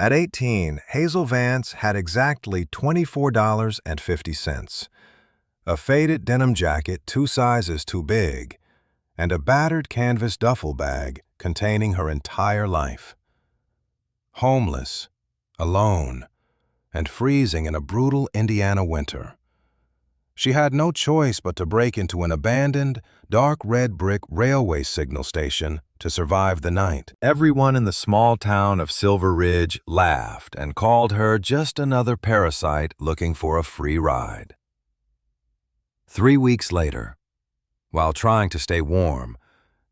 At 18, Hazel Vance had exactly $24.50, a faded denim jacket 2 sizes too big, and a battered canvas duffel bag containing her entire life. Homeless, alone, and freezing in a brutal Indiana winter. She had no choice but to break into an abandoned, dark red brick railway signal station to survive the night. Everyone in the small town of Silver Ridge laughed and called her just another parasite looking for a free ride. 3 weeks later, while trying to stay warm,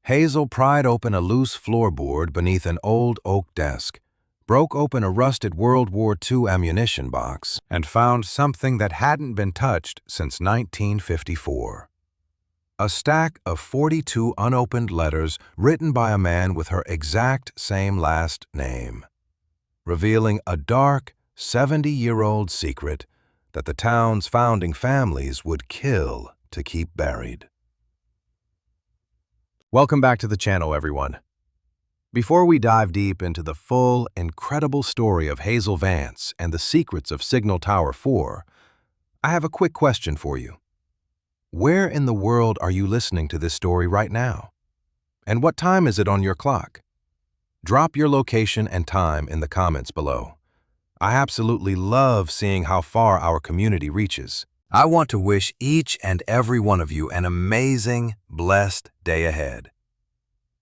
Hazel pried open a loose floorboard beneath an old oak desk, broke open a rusted World War II ammunition box, and found something that hadn't been touched since 1954. A stack of 42 unopened letters written by a man with her exact same last name, revealing a dark, 70-year-old secret that the town's founding families would kill to keep buried. Welcome back to the channel, everyone. Before we dive deep into the full, incredible story of Hazel Vance and the secrets of Signal Tower 4, I have a quick question for you. Where in the world are you listening to this story right now? And what time is it on your clock? Drop your location and time in the comments below. I absolutely love seeing how far our community reaches. I want to wish each and every one of you an amazing, blessed day ahead.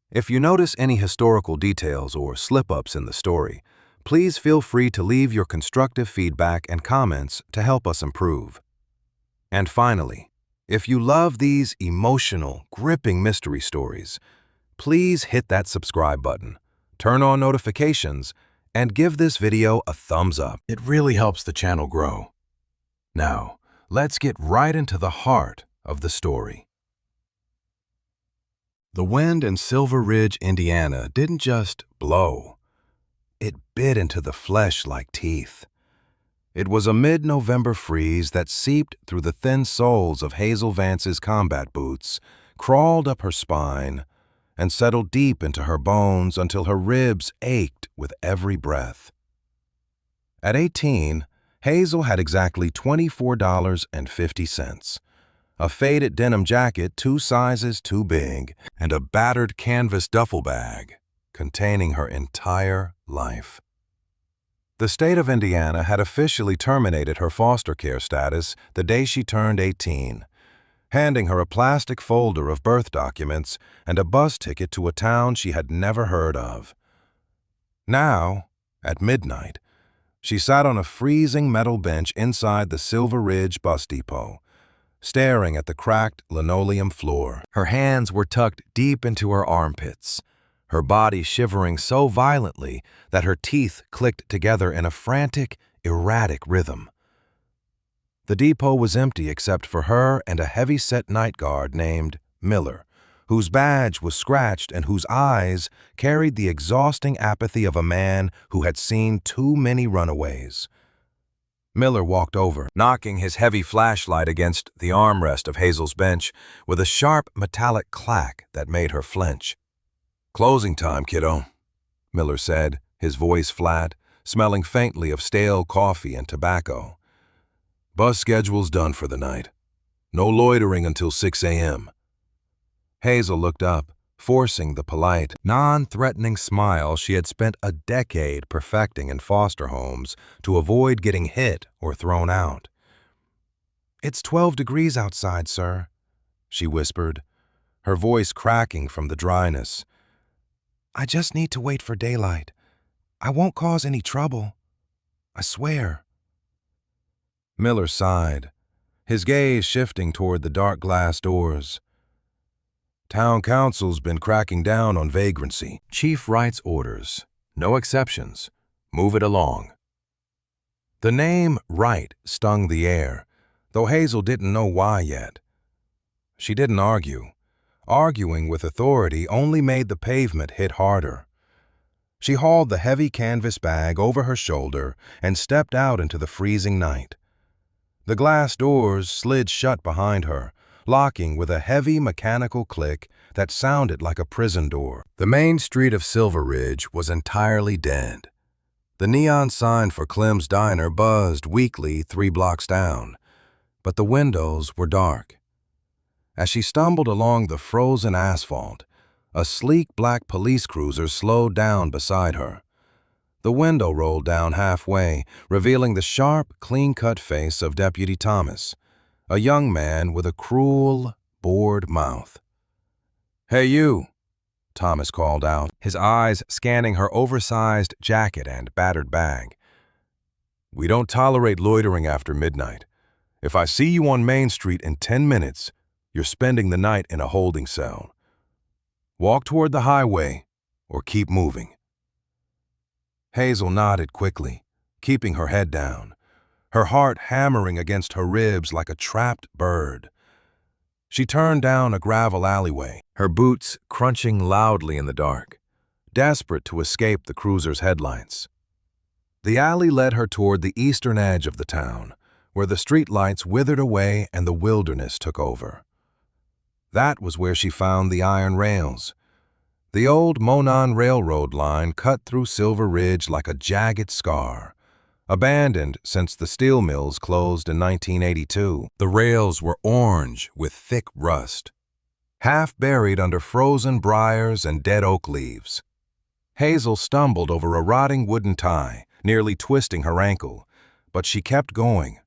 If you notice any historical details or slip-ups in the story, please feel free to leave your constructive feedback and comments to help us improve. And finally, if you love these emotional, gripping mystery stories, please hit that subscribe button, turn on notifications, and give this video a thumbs up. It really helps the channel grow. Now, let's get right into the heart of the story. The wind in Silver Ridge, Indiana didn't just blow. It bit into the flesh like teeth. It was a mid-November freeze that seeped through the thin soles of Hazel Vance's combat boots, crawled up her spine, and settled deep into her bones until her ribs ached with every breath. At 18, Hazel had exactly $24.50. A faded denim jacket 2 sizes too big, and a battered canvas duffel bag containing her entire life. The state of Indiana had officially terminated her foster care status the day she turned 18, handing her a plastic folder of birth documents and a bus ticket to a town she had never heard of. Now, at midnight, she sat on a freezing metal bench inside the Silver Ridge bus depot, staring at the cracked linoleum floor. Her hands were tucked deep into her armpits, her body shivering so violently that her teeth clicked together in a frantic, erratic rhythm. The depot was empty except for her and a heavy-set night guard named Miller, whose badge was scratched and whose eyes carried the exhausting apathy of a man who had seen too many runaways. Miller walked over, knocking his heavy flashlight against the armrest of Hazel's bench with a sharp metallic clack that made her flinch. "Closing time, kiddo," Miller said, his voice flat, smelling faintly of stale coffee and tobacco. "Bus schedule's done for the night. No loitering until 6 a.m. Hazel looked up, forcing the polite, non-threatening smile she had spent a decade perfecting in foster homes to avoid getting hit or thrown out. "It's 12 degrees outside, sir," she whispered, her voice cracking from the dryness. "I just need to wait for daylight. I won't cause any trouble. I swear." Miller sighed, his gaze shifting toward the dark glass doors. "Town council's been cracking down on vagrancy. Chief writes orders. No exceptions. Move it along." The name Wright stung the air, though Hazel didn't know why yet. She didn't argue. Arguing with authority only made the pavement hit harder. She hauled the heavy canvas bag over her shoulder and stepped out into the freezing night. The glass doors slid shut behind her, locking with a heavy mechanical click that sounded like a prison door. The main street of Silver Ridge was entirely dead. The neon sign for Clem's Diner buzzed weakly 3 blocks down, but the windows were dark. As she stumbled along the frozen asphalt, a sleek black police cruiser slowed down beside her. The window rolled down halfway, revealing the sharp, clean-cut face of Deputy Thomas, a young man with a cruel, bored mouth. "Hey, you," Thomas called out, his eyes scanning her oversized jacket and battered bag. "We don't tolerate loitering after midnight. If I see you on Main Street in 10 minutes, you're spending the night in a holding cell. Walk toward the highway or keep moving." Hazel nodded quickly, keeping her head down, her heart hammering against her ribs like a trapped bird. She turned down a gravel alleyway, her boots crunching loudly in the dark, desperate to escape the cruiser's headlights. The alley led her toward the eastern edge of the town, where the streetlights withered away and the wilderness took over. That was where she found the iron rails. The old Monon Railroad line cut through Silver Ridge like a jagged scar, abandoned since the steel mills closed in 1982. The rails were orange with thick rust, half buried under frozen briars and dead oak leaves. Hazel stumbled over a rotting wooden tie, nearly twisting her ankle, but she kept going,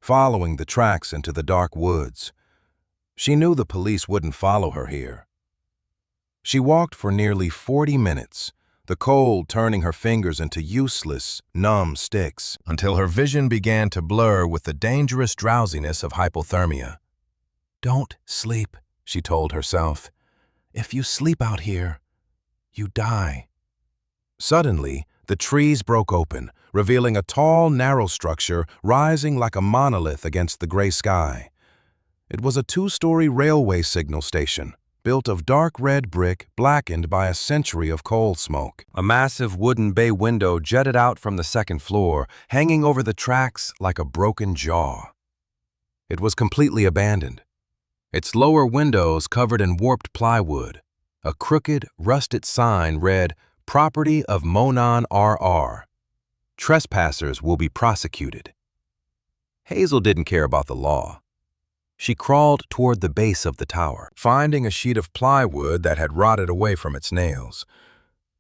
following the tracks into the dark woods. She knew the police wouldn't follow her here. She walked for nearly 40 minutes, the cold turning her fingers into useless, numb sticks, until her vision began to blur with the dangerous drowsiness of hypothermia. "Don't sleep," she told herself. "If you sleep out here, you die." Suddenly, the trees broke open, revealing a tall, narrow structure rising like a monolith against the gray sky. It was a 2-story railway signal station, built of dark red brick blackened by a century of coal smoke. A massive wooden bay window jutted out from the second floor, hanging over the tracks like a broken jaw. It was completely abandoned, its lower windows covered in warped plywood. A crooked, rusted sign read, "Property of Monon RR. Trespassers will be prosecuted." Hazel didn't care about the law. She crawled toward the base of the tower, finding a sheet of plywood that had rotted away from its nails.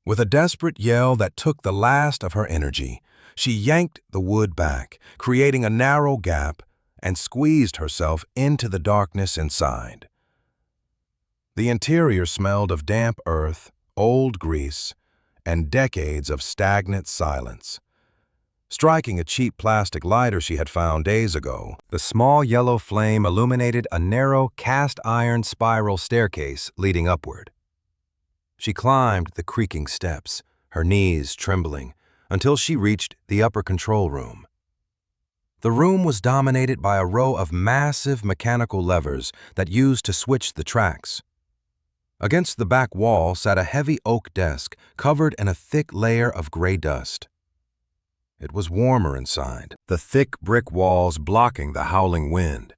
With a desperate yell that took the last of her energy, she yanked the wood back, creating a narrow gap, and squeezed herself into the darkness inside. The interior smelled of damp earth, old grease, and decades of stagnant silence. Striking a cheap plastic lighter she had found days ago, the small yellow flame illuminated a narrow cast-iron spiral staircase leading upward. She climbed the creaking steps, her knees trembling, until she reached the upper control room. The room was dominated by a row of massive mechanical levers that used to switch the tracks. Against the back wall sat a heavy oak desk covered in a thick layer of gray dust. It was warmer inside, the thick brick walls blocking the howling wind.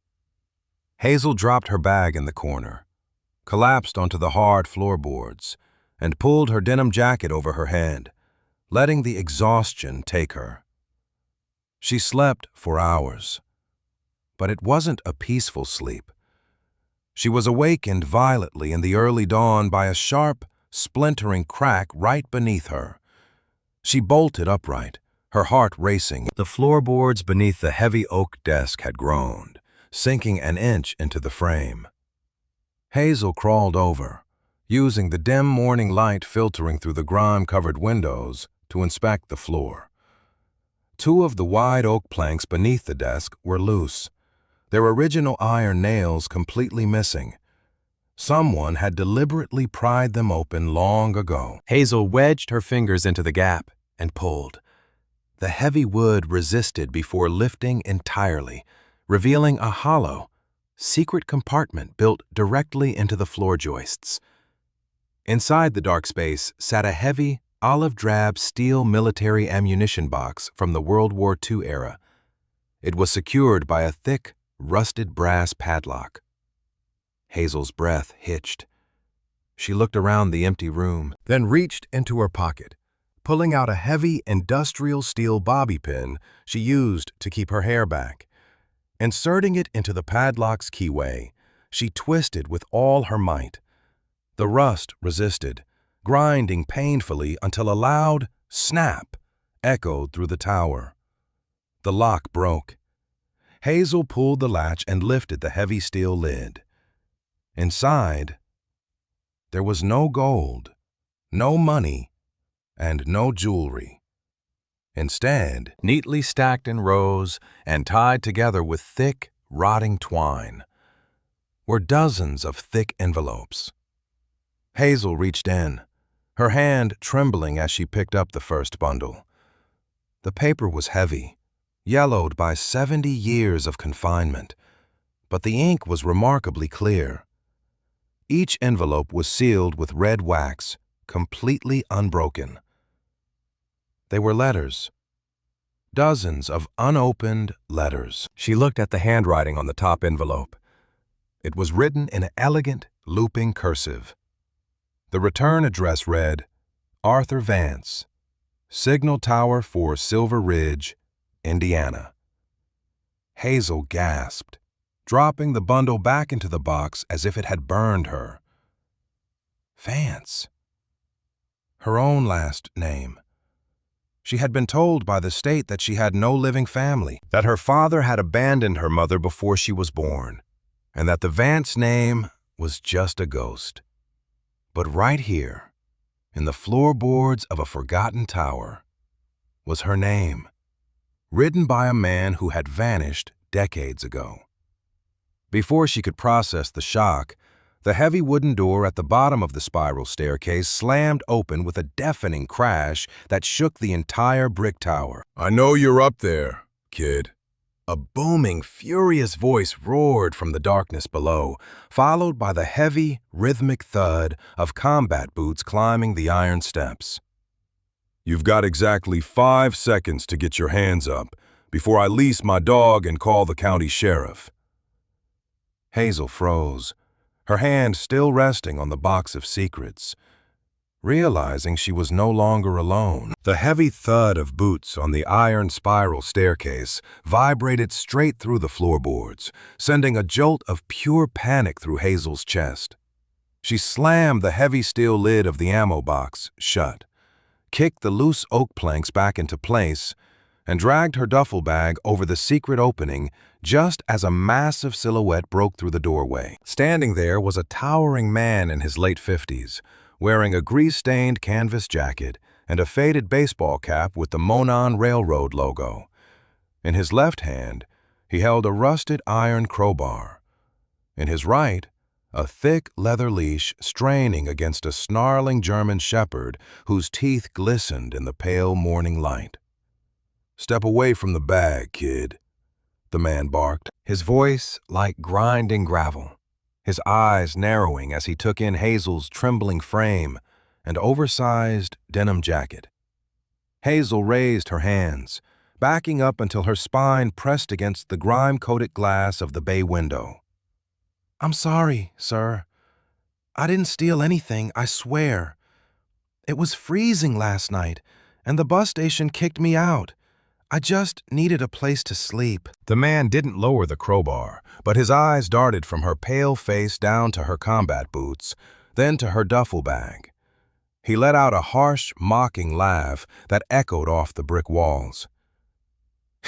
Hazel dropped her bag in the corner, collapsed onto the hard floorboards, and pulled her denim jacket over her head, letting the exhaustion take her. She slept for hours, but it wasn't a peaceful sleep. She was awakened violently in the early dawn by a sharp, splintering crack right beneath her. She bolted upright, her heart racing. The floorboards beneath the heavy oak desk had groaned, sinking an inch into the frame. Hazel crawled over, using the dim morning light filtering through the grime-covered windows to inspect the floor. 2 of the wide oak planks beneath the desk were loose, their original iron nails completely missing. Someone had deliberately pried them open long ago. Hazel wedged her fingers into the gap and pulled. The heavy wood resisted before lifting entirely, revealing a hollow, secret compartment built directly into the floor joists. Inside the dark space sat a heavy, olive-drab steel military ammunition box from the World War II era. It was secured by a thick, rusted brass padlock. Hazel's breath hitched. She looked around the empty room, then reached into her pocket, Pulling out a heavy industrial steel bobby pin she used to keep her hair back. Inserting it into the padlock's keyway, she twisted with all her might. The rust resisted, grinding painfully until a loud snap echoed through the tower. The lock broke. Hazel pulled the latch and lifted the heavy steel lid. Inside, there was no gold, no money, and no jewelry. Instead, neatly stacked in rows and tied together with thick, rotting twine, were dozens of thick envelopes. Hazel reached in, her hand trembling as she picked up the first bundle. The paper was heavy, yellowed by 70 years of confinement, but the ink was remarkably clear. Each envelope was sealed with red wax, completely unbroken. They were letters. Dozens of unopened letters. She looked at the handwriting on the top envelope. It was written in elegant, looping cursive. The return address read, Arthur Vance, Signal Tower for Silver Ridge, Indiana. Hazel gasped, dropping the bundle back into the box as if it had burned her. Vance. Her own last name. She had been told by the state that she had no living family, that her father had abandoned her mother before she was born, and that the Vance name was just a ghost. But right here, in the floorboards of a forgotten tower, was her name, written by a man who had vanished decades ago. Before she could process the shock, the heavy wooden door at the bottom of the spiral staircase slammed open with a deafening crash that shook the entire brick tower. "I know you're up there, kid." A booming, furious voice roared from the darkness below, followed by the heavy, rhythmic thud of combat boots climbing the iron steps. "You've got exactly 5 seconds to get your hands up before I leash my dog and call the county sheriff." Hazel froze, her hand still resting on the box of secrets, realizing she was no longer alone. The heavy thud of boots on the iron spiral staircase vibrated straight through the floorboards, sending a jolt of pure panic through Hazel's chest. She slammed the heavy steel lid of the ammo box shut, kicked the loose oak planks back into place, and dragged her duffel bag over the secret opening just as a massive silhouette broke through the doorway. Standing there was a towering man in his late 50s, wearing a grease-stained canvas jacket and a faded baseball cap with the Monon Railroad logo. In his left hand, he held a rusted iron crowbar. In his right, a thick leather leash straining against a snarling German shepherd whose teeth glistened in the pale morning light. "Step away from the bag, kid," the man barked, his voice like grinding gravel, his eyes narrowing as he took in Hazel's trembling frame and oversized denim jacket. Hazel raised her hands, backing up until her spine pressed against the grime-coated glass of the bay window. "I'm sorry, sir. I didn't steal anything, I swear. It was freezing last night, and the bus station kicked me out. I just needed a place to sleep." The man didn't lower the crowbar, but his eyes darted from her pale face down to her combat boots, then to her duffel bag. He let out a harsh, mocking laugh that echoed off the brick walls.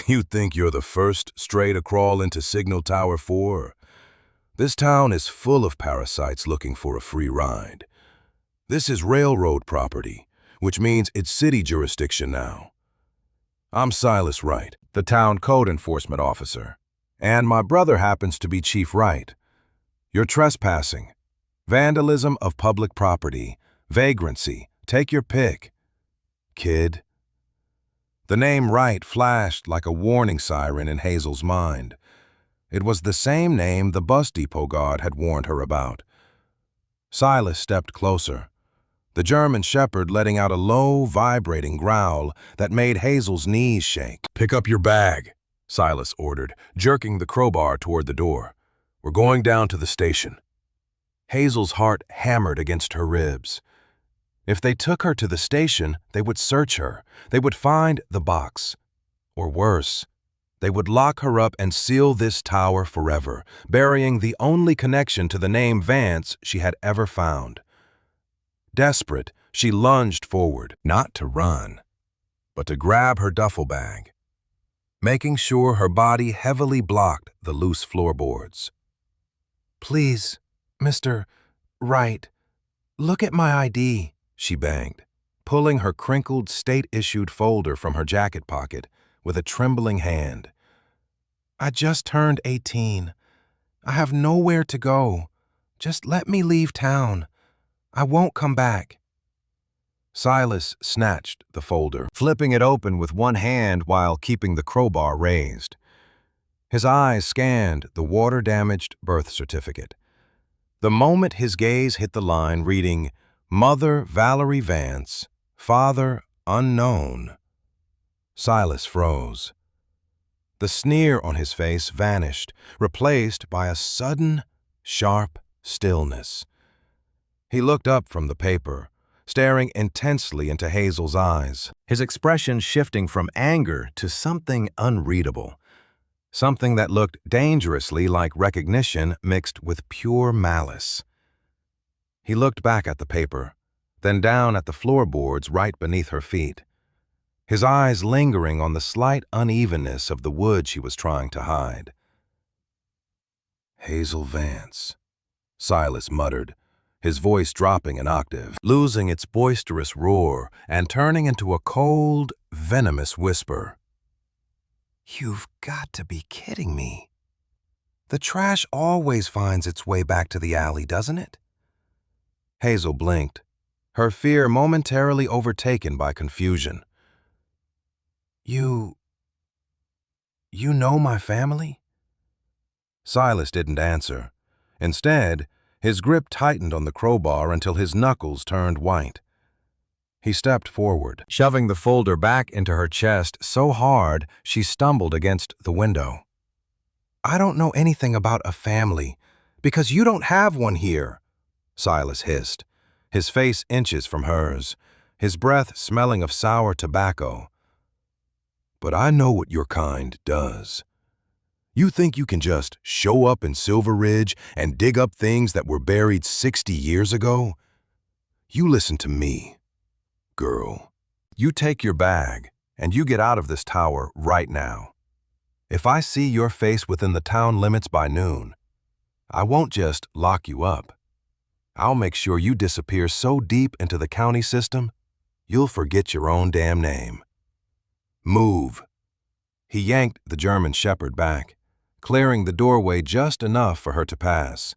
"You think you're the first stray to crawl into Signal Tower 4? This town is full of parasites looking for a free ride. This is railroad property, which means it's city jurisdiction now. I'm Silas Wright, the town code enforcement officer, and my brother happens to be Chief Wright. You're trespassing, vandalism of public property, vagrancy, take your pick, kid." The name Wright flashed like a warning siren in Hazel's mind. It was the same name the bus depot guard had warned her about. Silas stepped closer, the German shepherd letting out a low, vibrating growl that made Hazel's knees shake. "Pick up your bag," Silas ordered, jerking the crowbar toward the door. "We're going down to the station." Hazel's heart hammered against her ribs. If they took her to the station, they would search her. They would find the box. Or worse, they would lock her up and seal this tower forever, burying the only connection to the name Vance she had ever found. Desperate, she lunged forward, not to run, but to grab her duffel bag, making sure her body heavily blocked the loose floorboards. "Please, Mr. Wright, look at my ID," she banged, pulling her crinkled, state-issued folder from her jacket pocket with a trembling hand. "I just turned 18. I have nowhere to go. Just let me leave town. I won't come back." Silas snatched the folder, flipping it open with one hand while keeping the crowbar raised. His eyes scanned the water-damaged birth certificate. The moment his gaze hit the line reading, "Mother Valerie Vance, Father Unknown," Silas froze. The sneer on his face vanished, replaced by a sudden, sharp stillness. He looked up from the paper, staring intensely into Hazel's eyes, his expression shifting from anger to something unreadable, something that looked dangerously like recognition mixed with pure malice. He looked back at the paper, then down at the floorboards right beneath her feet, his eyes lingering on the slight unevenness of the wood she was trying to hide. "Hazel Vance," Silas muttered, his voice dropping an octave, losing its boisterous roar and turning into a cold, venomous whisper. "You've got to be kidding me. The trash always finds its way back to the alley, doesn't it?" Hazel blinked, her fear momentarily overtaken by confusion. You know my family?" Silas didn't answer. Instead, his grip tightened on the crowbar until his knuckles turned white. He stepped forward, shoving the folder back into her chest so hard she stumbled against the window. "I don't know anything about a family, because you don't have one here," Silas hissed, his face inches from hers, his breath smelling of sour tobacco. "But I know what your kind does. You think you can just show up in Silver Ridge and dig up things that were buried 60 years ago? You listen to me, girl. You take your bag and you get out of this tower right now. If I see your face within the town limits by noon, I won't just lock you up. I'll make sure you disappear so deep into the county system, you'll forget your own damn name. Move." He yanked the German shepherd back, clearing the doorway just enough for her to pass.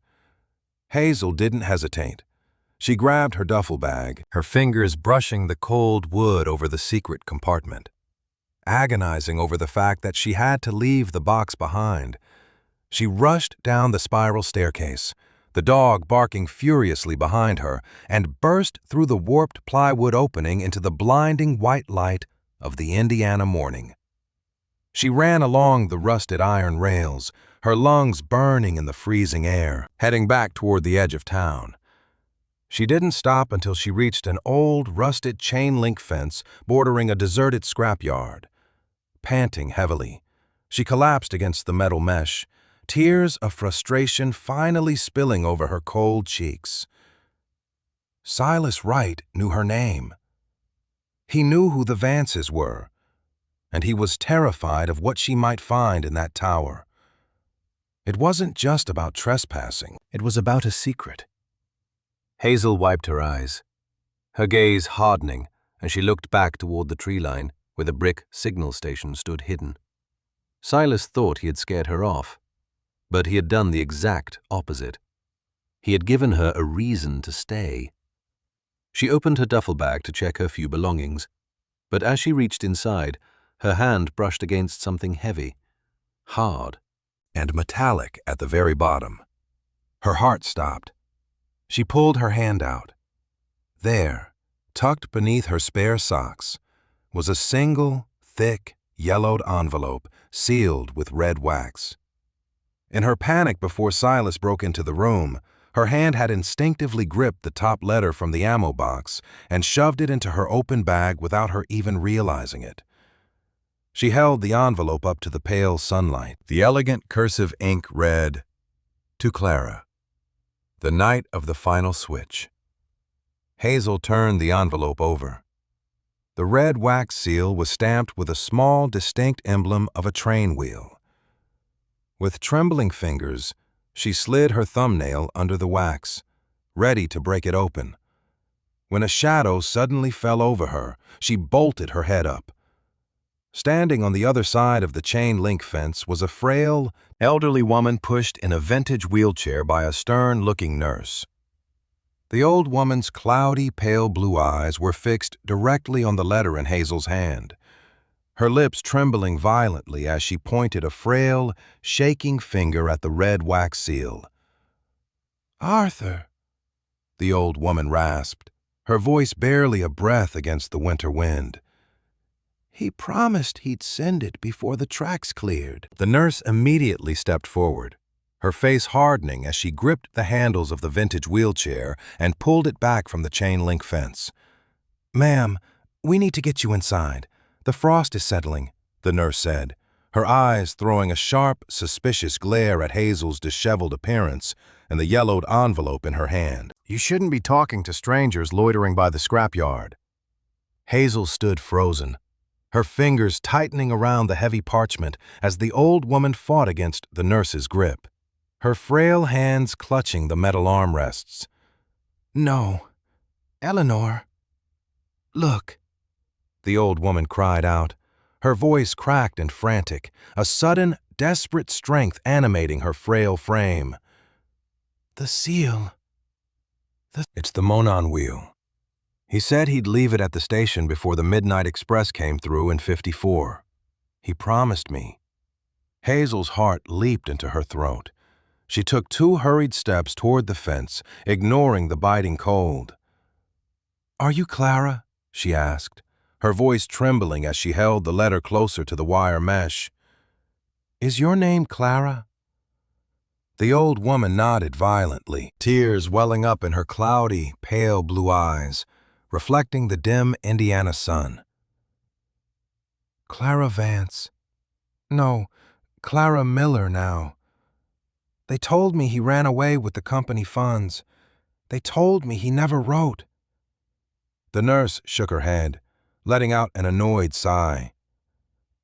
Hazel didn't hesitate. She grabbed her duffel bag, her fingers brushing the cold wood over the secret compartment, agonizing over the fact that she had to leave the box behind. She rushed down the spiral staircase, the dog barking furiously behind her, and burst through the warped plywood opening into the blinding white light of the Indiana morning. She ran along the rusted iron rails, her lungs burning in the freezing air, heading back toward the edge of town. She didn't stop until she reached an old, rusted chain-link fence bordering a deserted scrapyard. Panting heavily, she collapsed against the metal mesh, tears of frustration finally spilling over her cold cheeks. Silas Wright knew her name. He knew who the Vances were, and he was terrified of what she might find in that tower. It wasn't just about trespassing. It was about a secret. Hazel wiped her eyes, her gaze hardening as she looked back toward the tree line where the brick signal station stood hidden. Silas thought he had scared her off, but he had done the exact opposite. He had given her a reason to stay. She opened her duffel bag to check her few belongings, but as she reached inside, her hand brushed against something heavy, hard, and metallic at the very bottom. Her heart stopped. She pulled her hand out. There, tucked beneath her spare socks, was a single, thick, yellowed envelope sealed with red wax. In her panic before Silas broke into the room, Her hand had instinctively gripped the top letter from the ammo box and shoved it into her open bag without her even realizing it. She held the envelope up to the pale sunlight. The elegant cursive ink read, "To Clara, the night of the final switch." Hazel turned the envelope over. The red wax seal was stamped with a small, distinct emblem of a train wheel. With trembling fingers, she slid her thumbnail under the wax, ready to break it open. When a shadow suddenly fell over her, she bolted her head up. Standing on the other side of the chain-link fence was a frail, elderly woman pushed in a vintage wheelchair by a stern-looking nurse. The old woman's cloudy, pale blue eyes were fixed directly on the letter in Hazel's hand, her lips trembling violently as she pointed a frail, shaking finger at the red wax seal. "Arthur," the old woman rasped, her voice barely a breath against the winter wind. "He promised he'd send it before the tracks cleared." The nurse immediately stepped forward, her face hardening as she gripped the handles of the vintage wheelchair and pulled it back from the chain-link fence. "Ma'am, we need to get you inside. The frost is settling," the nurse said, her eyes throwing a sharp, suspicious glare at Hazel's disheveled appearance and the yellowed envelope in her hand. "You shouldn't be talking to strangers loitering by the scrapyard." Hazel stood frozen, her fingers tightening around the heavy parchment as the old woman fought against the nurse's grip, her frail hands clutching the metal armrests. "No, Eleanor. Look," the old woman cried out, her voice cracked and frantic, a sudden, desperate strength animating her frail frame. "The seal. It's the Monon wheel. He said he'd leave it at the station before the midnight express came through in '54. He promised me." Hazel's heart leaped into her throat. She took 2 hurried steps toward the fence, ignoring the biting cold. "Are you Clara?" she asked, her voice trembling as she held the letter closer to the wire mesh. "Is your name Clara?" The old woman nodded violently, tears welling up in her cloudy, pale blue eyes, reflecting the dim Indiana sun. "Clara Vance. No, Clara Miller now. They told me he ran away with the company funds. They told me he never wrote." The nurse shook her head, letting out an annoyed sigh.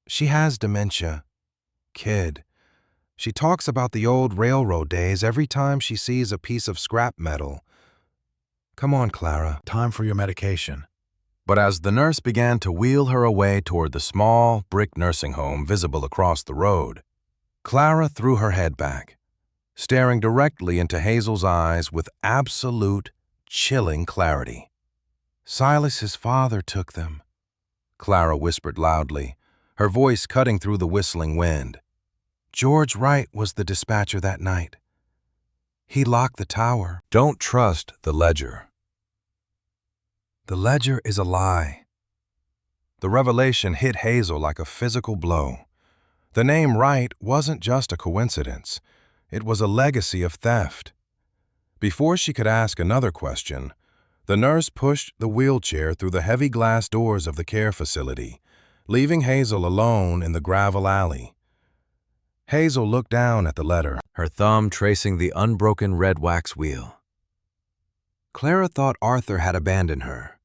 "She has dementia. Kid. She talks about the old railroad days every time she sees a piece of scrap metal. Come on, Clara. Time for your medication." But as the nurse began to wheel her away toward the small, brick nursing home visible across the road, Clara threw her head back, staring directly into Hazel's eyes with absolute, chilling clarity. "Silas's father took them," Clara whispered loudly, her voice cutting through the whistling wind. "George Wright was the dispatcher that night. He locked the tower." Don't trust the ledger. The ledger is a lie. The revelation hit Hazel like a physical blow. The name Wright wasn't just a coincidence. It was a legacy of theft. Before she could ask another question, the nurse pushed the wheelchair through the heavy glass doors of the care facility, leaving Hazel alone in the gravel alley. Hazel looked down at the letter, her thumb tracing the unbroken red wax wheel. Clara thought Arthur had abandoned her,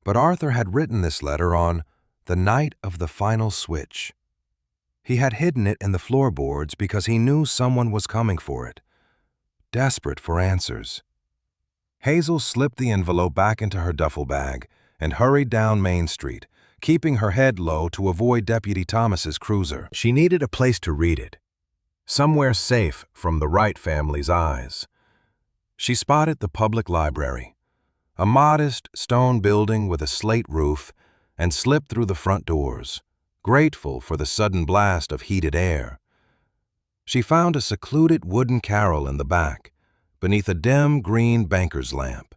but Arthur had written this letter on the night of the final switch. He had hidden it in the floorboards because he knew someone was coming for it, desperate for answers. Hazel slipped the envelope back into her duffel bag and hurried down Main Street, keeping her head low to avoid Deputy Thomas's cruiser. She needed a place to read it, somewhere safe from the Wright family's eyes. She spotted the public library, a modest stone building with a slate roof, and slipped through the front doors, grateful for the sudden blast of heated air. She found a secluded wooden carrel in the back, beneath a dim green banker's lamp.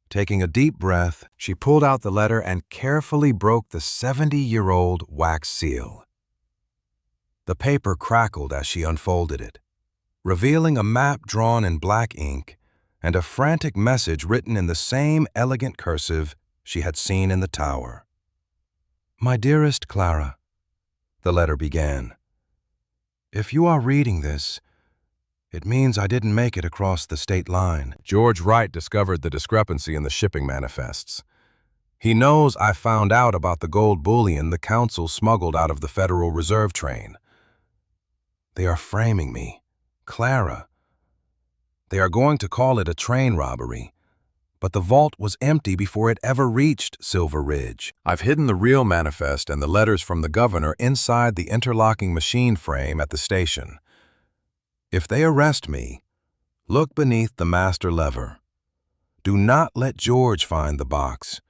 Taking a deep breath, she pulled out the letter and carefully broke the 70-year-old wax seal. The paper crackled as she unfolded it, revealing a map drawn in black ink and a frantic message written in the same elegant cursive she had seen in the tower. "My dearest Clara," the letter began, "if you are reading this, it means I didn't make it across the state line." George Wright discovered the discrepancy in the shipping manifests. "He knows I found out about the gold bullion the council smuggled out of the Federal Reserve train. They are framing me, Clara. They are going to call it a train robbery, but the vault was empty before it ever reached Silver Ridge. I've hidden the real manifest and the letters from the governor inside the interlocking machine frame at the station. If they arrest me, look beneath the master lever. Do not let George find the box.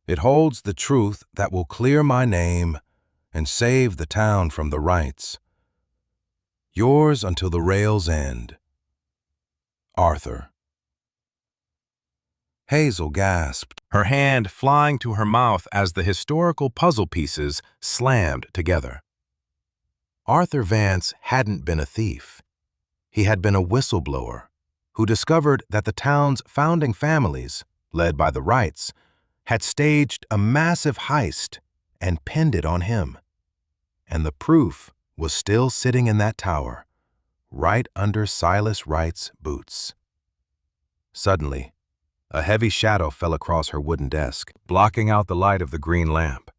It holds the truth that will clear my name and save the town from the Wrights. Yours until the rails end. Arthur." Hazel gasped, her hand flying to her mouth as the historical puzzle pieces slammed together. Arthur Vance hadn't been a thief. He had been a whistleblower who discovered that the town's founding families, led by the Wrights, had staged a massive heist and pinned it on him. And the proof was still sitting in that tower, right under Silas Wright's boots. Suddenly, a heavy shadow fell across her wooden desk, blocking out the light of the green lamp.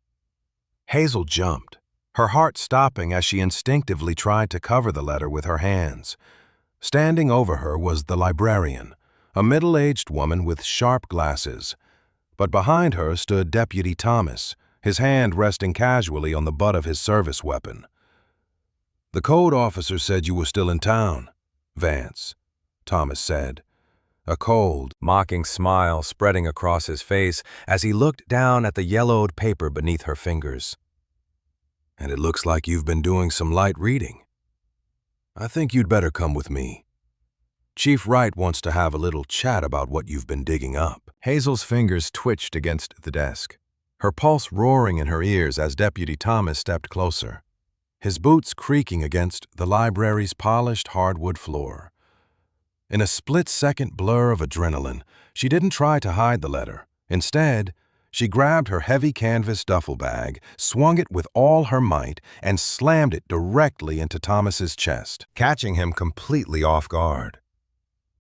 Hazel jumped, her heart stopping as she instinctively tried to cover the letter with her hands. Standing over her was the librarian, a middle-aged woman with sharp glasses. But behind her stood Deputy Thomas, his hand resting casually on the butt of his service weapon. "The code officer said you were still in town, Vance," Thomas said, a cold, mocking smile spreading across his face as he looked down at the yellowed paper beneath her fingers. "And it looks like you've been doing some light reading. I think you'd better come with me. Chief Wright wants to have a little chat about what you've been digging up." Hazel's fingers twitched against the desk, her pulse roaring in her ears as Deputy Thomas stepped closer, his boots creaking against the library's polished hardwood floor. In a split-second blur of adrenaline, she didn't try to hide the letter. Instead, she grabbed her heavy canvas duffel bag, swung it with all her might, and slammed it directly into Thomas's chest, catching him completely off guard.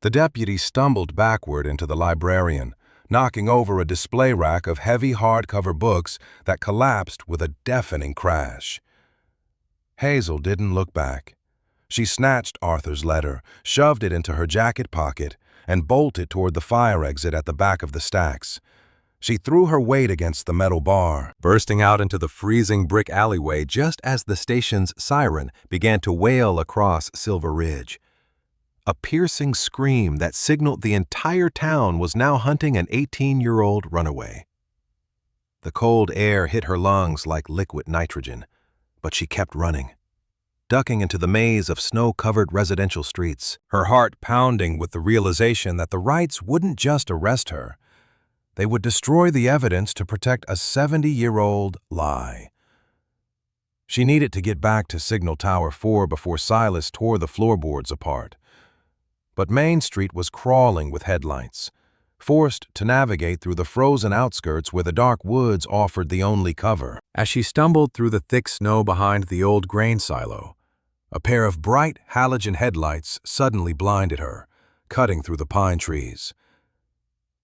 The deputy stumbled backward into the librarian, knocking over a display rack of heavy hardcover books that collapsed with a deafening crash. Hazel didn't look back. She snatched Arthur's letter, shoved it into her jacket pocket, and bolted toward the fire exit at the back of the stacks. She threw her weight against the metal bar, bursting out into the freezing brick alleyway just as the station's siren began to wail across Silver Ridge. A piercing scream that signaled the entire town was now hunting an 18-year-old runaway. The cold air hit her lungs like liquid nitrogen, but she kept running, ducking into the maze of snow-covered residential streets, her heart pounding with the realization that the Wrights wouldn't just arrest her. They would destroy the evidence to protect a 70-year-old lie. She needed to get back to Signal Tower 4 before Silas tore the floorboards apart. But Main Street was crawling with headlights, forced to navigate through the frozen outskirts where the dark woods offered the only cover. As she stumbled through the thick snow behind the old grain silo, a pair of bright halogen headlights suddenly blinded her, cutting through the pine trees.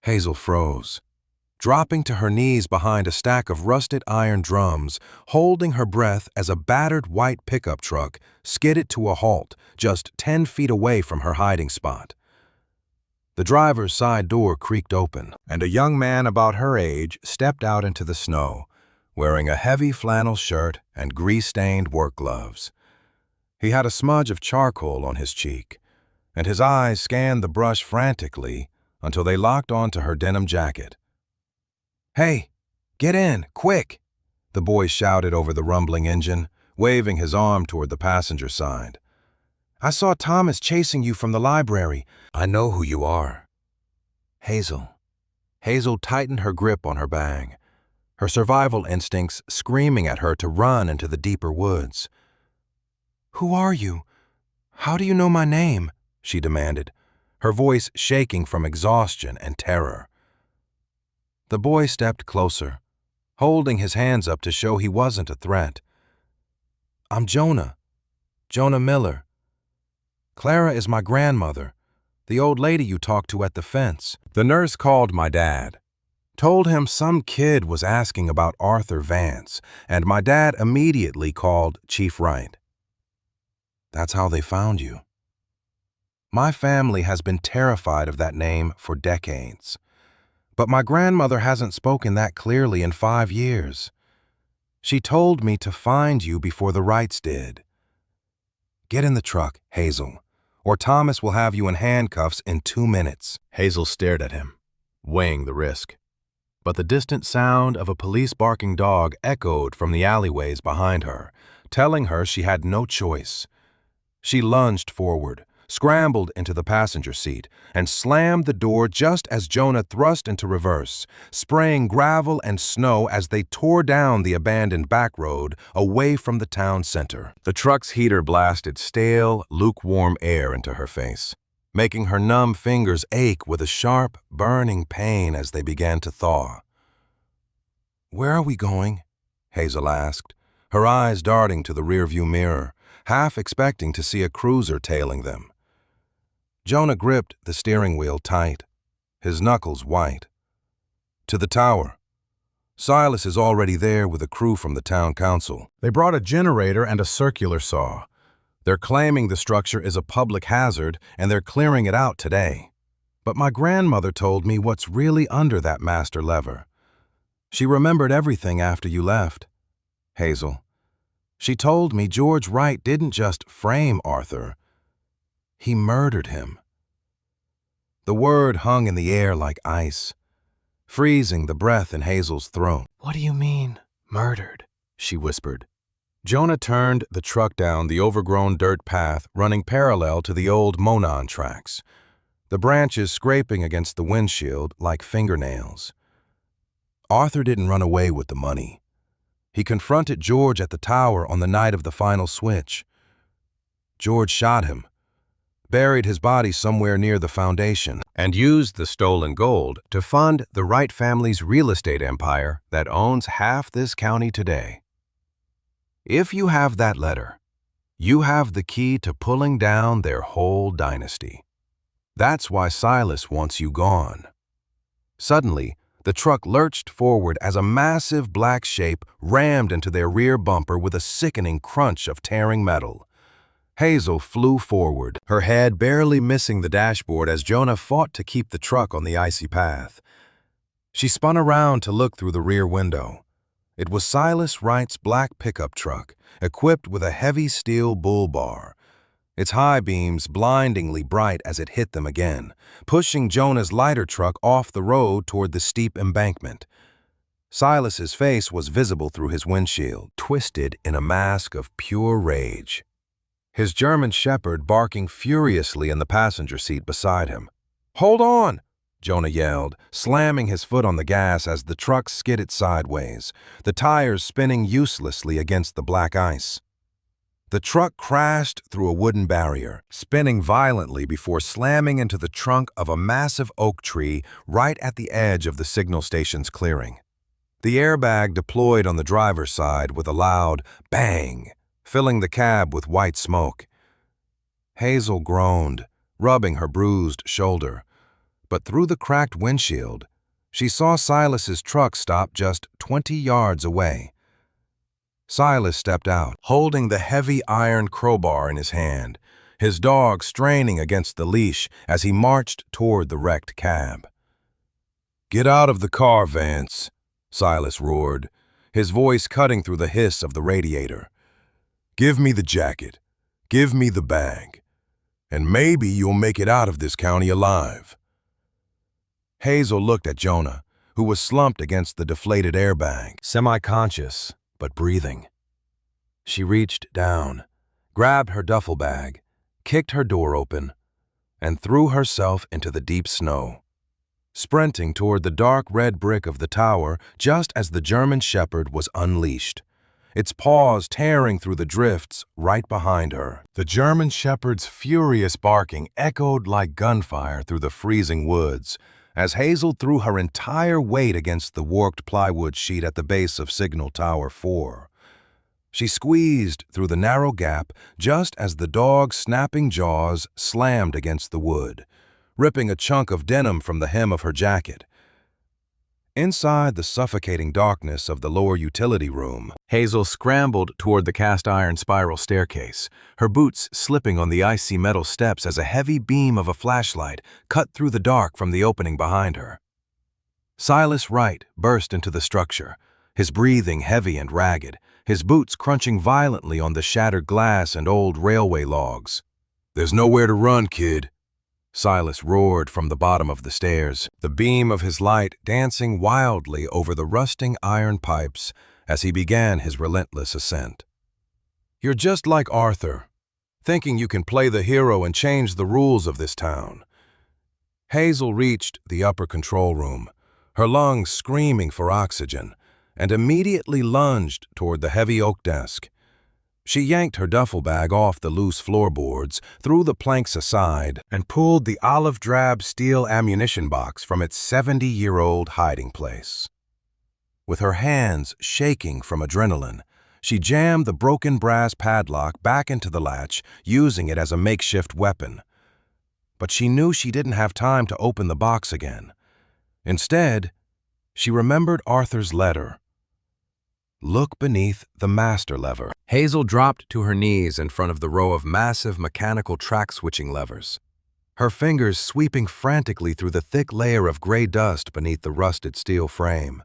Hazel froze, dropping to her knees behind a stack of rusted iron drums, holding her breath as a battered white pickup truck skidded to a halt just 10 feet away from her hiding spot. The driver's side door creaked open, and a young man about her age stepped out into the snow, wearing a heavy flannel shirt and grease-stained work gloves. He had a smudge of charcoal on his cheek, and his eyes scanned the brush frantically until they locked onto her denim jacket. "Hey, get in, quick!" the boy shouted over the rumbling engine, waving his arm toward the passenger side. "I saw Thomas chasing you from the library. I know who you are." Hazel. Hazel tightened her grip on her bag, her survival instincts screaming at her to run into the deeper woods. "Who are you? "How do you know my name?" she demanded, her voice shaking from exhaustion and terror. The boy stepped closer, holding his hands up to show he wasn't a threat. "I'm Jonah Miller. Clara is my grandmother, the old lady you talked to at the fence." The nurse called my dad, told him some kid was asking about Arthur Vance, and my dad immediately called Chief Wright. "That's how they found you." My family has been terrified of that name for decades, but my grandmother hasn't spoken that clearly in 5 years. She told me to find you before the Wrights did. "Get in the truck, Hazel, or Thomas will have you in handcuffs in 2 minutes." Hazel stared at him, weighing the risk. But the distant sound of a police barking dog echoed from the alleyways behind her, telling her she had no choice. She lunged forward, scrambled into the passenger seat, and slammed the door just as Jonah thrust into reverse, spraying gravel and snow as they tore down the abandoned back road away from the town center. The truck's heater blasted stale, lukewarm air into her face, making her numb fingers ache with a sharp, burning pain as they began to thaw. "Where are we going?" Hazel asked, her eyes darting to the rearview mirror, half expecting to see a cruiser tailing them. Jonah gripped the steering wheel tight, his knuckles white. "To the tower. Silas is already there with a crew from the town council. They brought a generator and a circular saw. They're claiming the structure is a public hazard and they're clearing it out today. But my grandmother told me what's really under that master lever. She remembered everything after you left, Hazel. She told me George Wright didn't just frame Arthur. He murdered him." The word hung in the air like ice, freezing the breath in Hazel's throat. "What do you mean, murdered?" she whispered. Jonah turned the truck down the overgrown dirt path running parallel to the old Monon tracks, the branches scraping against the windshield like fingernails. "Arthur didn't run away with the money. He confronted George at the tower on the night of the final switch. George shot him, buried his body somewhere near the foundation, and used the stolen gold to fund the Wright family's real estate empire that owns half this county today. If you have that letter, you have the key to pulling down their whole dynasty. That's why Silas wants you gone." Suddenly, the truck lurched forward as a massive black shape rammed into their rear bumper with a sickening crunch of tearing metal. Hazel flew forward, her head barely missing the dashboard as Jonah fought to keep the truck on the icy path. She spun around to look through the rear window. It was Silas Wright's black pickup truck, equipped with a heavy steel bull bar, its high beams blindingly bright as it hit them again, pushing Jonah's lighter truck off the road toward the steep embankment. Silas's face was visible through his windshield, twisted in a mask of pure rage, his German shepherd barking furiously in the passenger seat beside him. "Hold on!" Jonah yelled, slamming his foot on the gas as the truck skidded sideways, the tires spinning uselessly against the black ice. The truck crashed through a wooden barrier, spinning violently before slamming into the trunk of a massive oak tree right at the edge of the signal station's clearing. The airbag deployed on the driver's side with a loud bang, filling the cab with white smoke. Hazel groaned, rubbing her bruised shoulder, but through the cracked windshield, she saw Silas's truck stop just 20 yards away. Silas stepped out, holding the heavy iron crowbar in his hand, his dog straining against the leash as he marched toward the wrecked cab. "Get out of the car, Vance," Silas roared, his voice cutting through the hiss of the radiator. "Give me the jacket. Give me the bag. And maybe you'll make it out of this county alive." Hazel looked at Jonah, who was slumped against the deflated airbag, semi-conscious but breathing. She reached down, grabbed her duffel bag, kicked her door open, and threw herself into the deep snow, sprinting toward the dark red brick of the tower just as the German shepherd was unleashed, its paws tearing through the drifts right behind her. The German shepherd's furious barking echoed like gunfire through the freezing woods as Hazel threw her entire weight against the warped plywood sheet at the base of Signal Tower 4. She squeezed through the narrow gap just as the dog's snapping jaws slammed against the wood, ripping a chunk of denim from the hem of her jacket. Inside the suffocating darkness of the lower utility room, Hazel scrambled toward the cast-iron spiral staircase, her boots slipping on the icy metal steps as a heavy beam of a flashlight cut through the dark from the opening behind her. Silas Wright burst into the structure, his breathing heavy and ragged, his boots crunching violently on the shattered glass and old railway logs. "There's nowhere to run, kid," Silas roared from the bottom of the stairs, the beam of his light dancing wildly over the rusting iron pipes as he began his relentless ascent. "You're just like Arthur, thinking you can play the hero and change the rules of this town." Hazel reached the upper control room, her lungs screaming for oxygen, and immediately lunged toward the heavy oak desk. She yanked her duffel bag off the loose floorboards, threw the planks aside, and pulled the olive-drab steel ammunition box from its 70-year-old hiding place. With her hands shaking from adrenaline, she jammed the broken brass padlock back into the latch, using it as a makeshift weapon. But she knew she didn't have time to open the box again. Instead, she remembered Arthur's letter. Look beneath the master lever. Hazel dropped to her knees in front of the row of massive mechanical track-switching levers, her fingers sweeping frantically through the thick layer of gray dust beneath the rusted steel frame.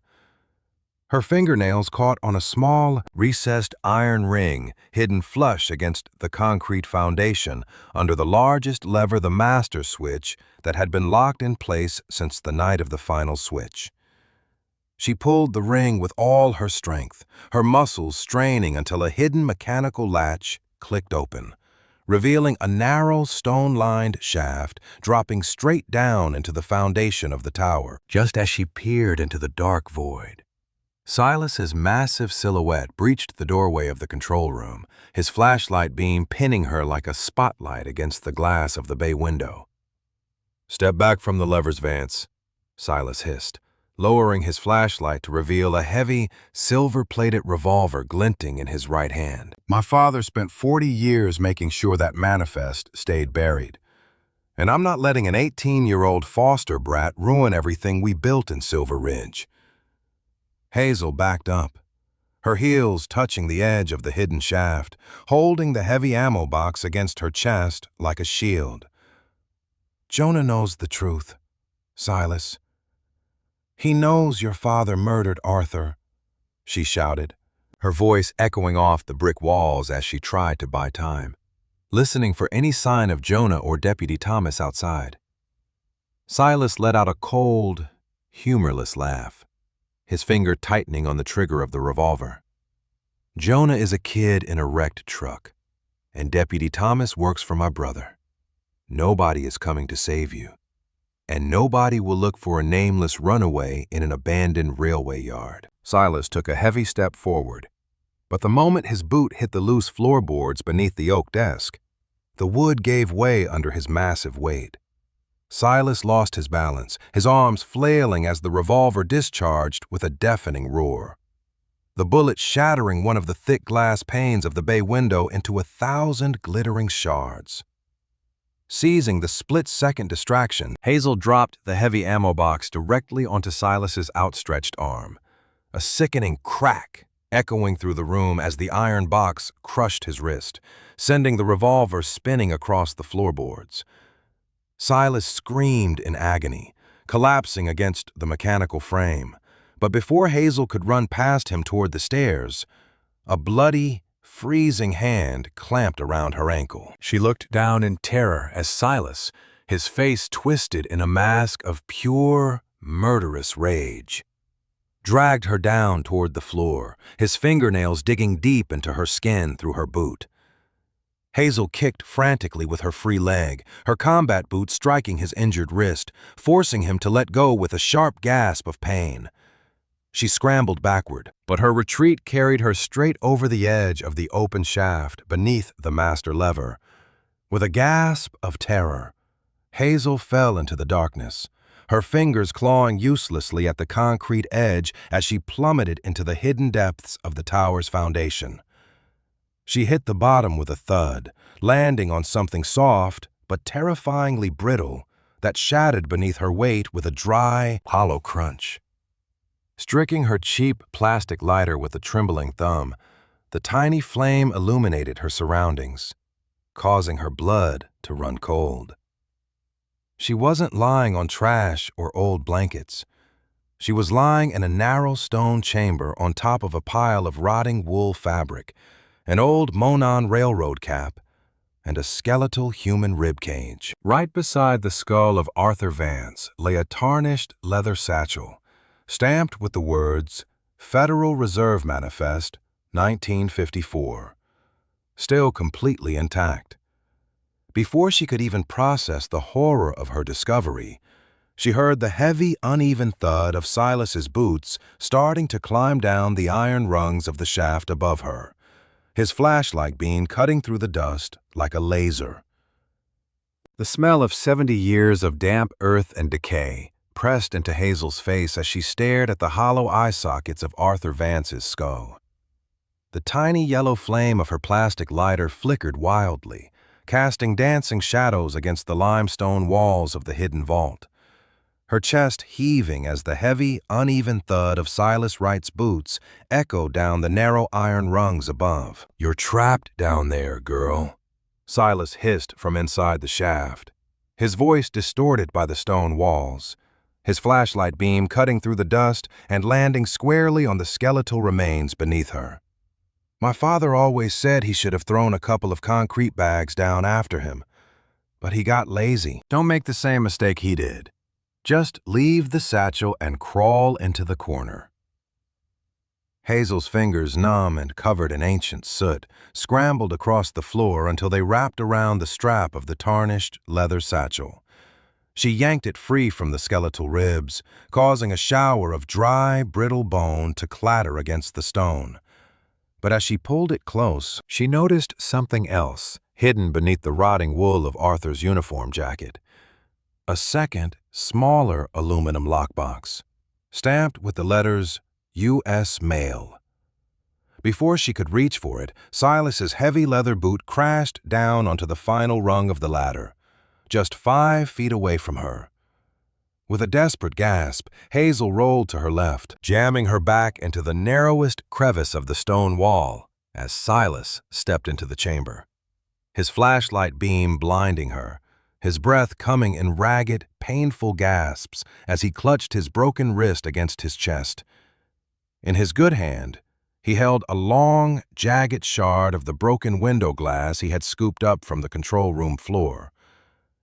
Her fingernails caught on a small, recessed iron ring hidden flush against the concrete foundation under the largest lever, the master switch, that had been locked in place since the night of the final switch. She pulled the ring with all her strength, her muscles straining until a hidden mechanical latch clicked open, revealing a narrow, stone-lined shaft dropping straight down into the foundation of the tower. Just as she peered into the dark void, Silas's massive silhouette breached the doorway of the control room, his flashlight beam pinning her like a spotlight against the glass of the bay window. "Step back from the levers, Vance," Silas hissed, lowering his flashlight to reveal a heavy, silver-plated revolver glinting in his right hand. "My father spent 40 years making sure that manifest stayed buried, and I'm not letting an 18-year-old foster brat ruin everything we built in Silver Ridge." Hazel backed up, her heels touching the edge of the hidden shaft, holding the heavy ammo box against her chest like a shield. "Jonah knows the truth, Silas. He knows your father murdered Arthur," she shouted, her voice echoing off the brick walls as she tried to buy time, listening for any sign of Jonah or Deputy Thomas outside. Silas let out a cold, humorless laugh, his finger tightening on the trigger of the revolver. "Jonah is a kid in a wrecked truck, and Deputy Thomas works for my brother. Nobody is coming to save you, and nobody will look for a nameless runaway in an abandoned railway yard." Silas took a heavy step forward, but the moment his boot hit the loose floorboards beneath the oak desk, the wood gave way under his massive weight. Silas lost his balance, his arms flailing as the revolver discharged with a deafening roar, the bullet shattering one of the thick glass panes of the bay window into 1,000 glittering shards. Seizing the split-second distraction, Hazel dropped the heavy ammo box directly onto Silas's outstretched arm, a sickening crack echoing through the room as the iron box crushed his wrist, sending the revolver spinning across the floorboards. Silas screamed in agony, collapsing against the mechanical frame, but before Hazel could run past him toward the stairs, a bloody, freezing hand clamped around her ankle. She looked down in terror as Silas, his face twisted in a mask of pure, murderous rage, dragged her down toward the floor, his fingernails digging deep into her skin through her boot. Hazel kicked frantically with her free leg, her combat boot striking his injured wrist, forcing him to let go with a sharp gasp of pain. She scrambled backward, but her retreat carried her straight over the edge of the open shaft beneath the master lever. With a gasp of terror, Hazel fell into the darkness, her fingers clawing uselessly at the concrete edge as she plummeted into the hidden depths of the tower's foundation. She hit the bottom with a thud, landing on something soft but terrifyingly brittle that shattered beneath her weight with a dry, hollow crunch. Striking her cheap plastic lighter with a trembling thumb, the tiny flame illuminated her surroundings, causing her blood to run cold. She wasn't lying on trash or old blankets. She was lying in a narrow stone chamber on top of a pile of rotting wool fabric, an old Monon railroad cap, and a skeletal human rib cage. Right beside the skull of Arthur Vance lay a tarnished leather satchel, stamped with the words, Federal Reserve Manifest, 1954, still completely intact. Before she could even process the horror of her discovery, she heard the heavy, uneven thud of Silas's boots starting to climb down the iron rungs of the shaft above her, his flashlight beam cutting through the dust like a laser. The smell of 70 years of damp earth and decay pressed into Hazel's face as she stared at the hollow eye sockets of Arthur Vance's skull. The tiny yellow flame of her plastic lighter flickered wildly, casting dancing shadows against the limestone walls of the hidden vault, her chest heaving as the heavy, uneven thud of Silas Wright's boots echoed down the narrow iron rungs above. "You're trapped down there, girl," Silas hissed from inside the shaft, his voice distorted by the stone walls, his flashlight beam cutting through the dust and landing squarely on the skeletal remains beneath her. "My father always said he should have thrown a couple of concrete bags down after him, but he got lazy. Don't make the same mistake he did. Just leave the satchel and crawl into the corner." Hazel's fingers, numb and covered in ancient soot, scrambled across the floor until they wrapped around the strap of the tarnished leather satchel. She yanked it free from the skeletal ribs, causing a shower of dry, brittle bone to clatter against the stone. But as she pulled it close, she noticed something else, hidden beneath the rotting wool of Arthur's uniform jacket. A second, smaller aluminum lockbox, stamped with the letters U.S. Mail. Before she could reach for it, Silas's heavy leather boot crashed down onto the final rung of the ladder, just 5 feet away from her. With a desperate gasp, Hazel rolled to her left, jamming her back into the narrowest crevice of the stone wall as Silas stepped into the chamber, his flashlight beam blinding her, his breath coming in ragged, painful gasps as he clutched his broken wrist against his chest. In his good hand, he held a long, jagged shard of the broken window glass he had scooped up from the control room floor,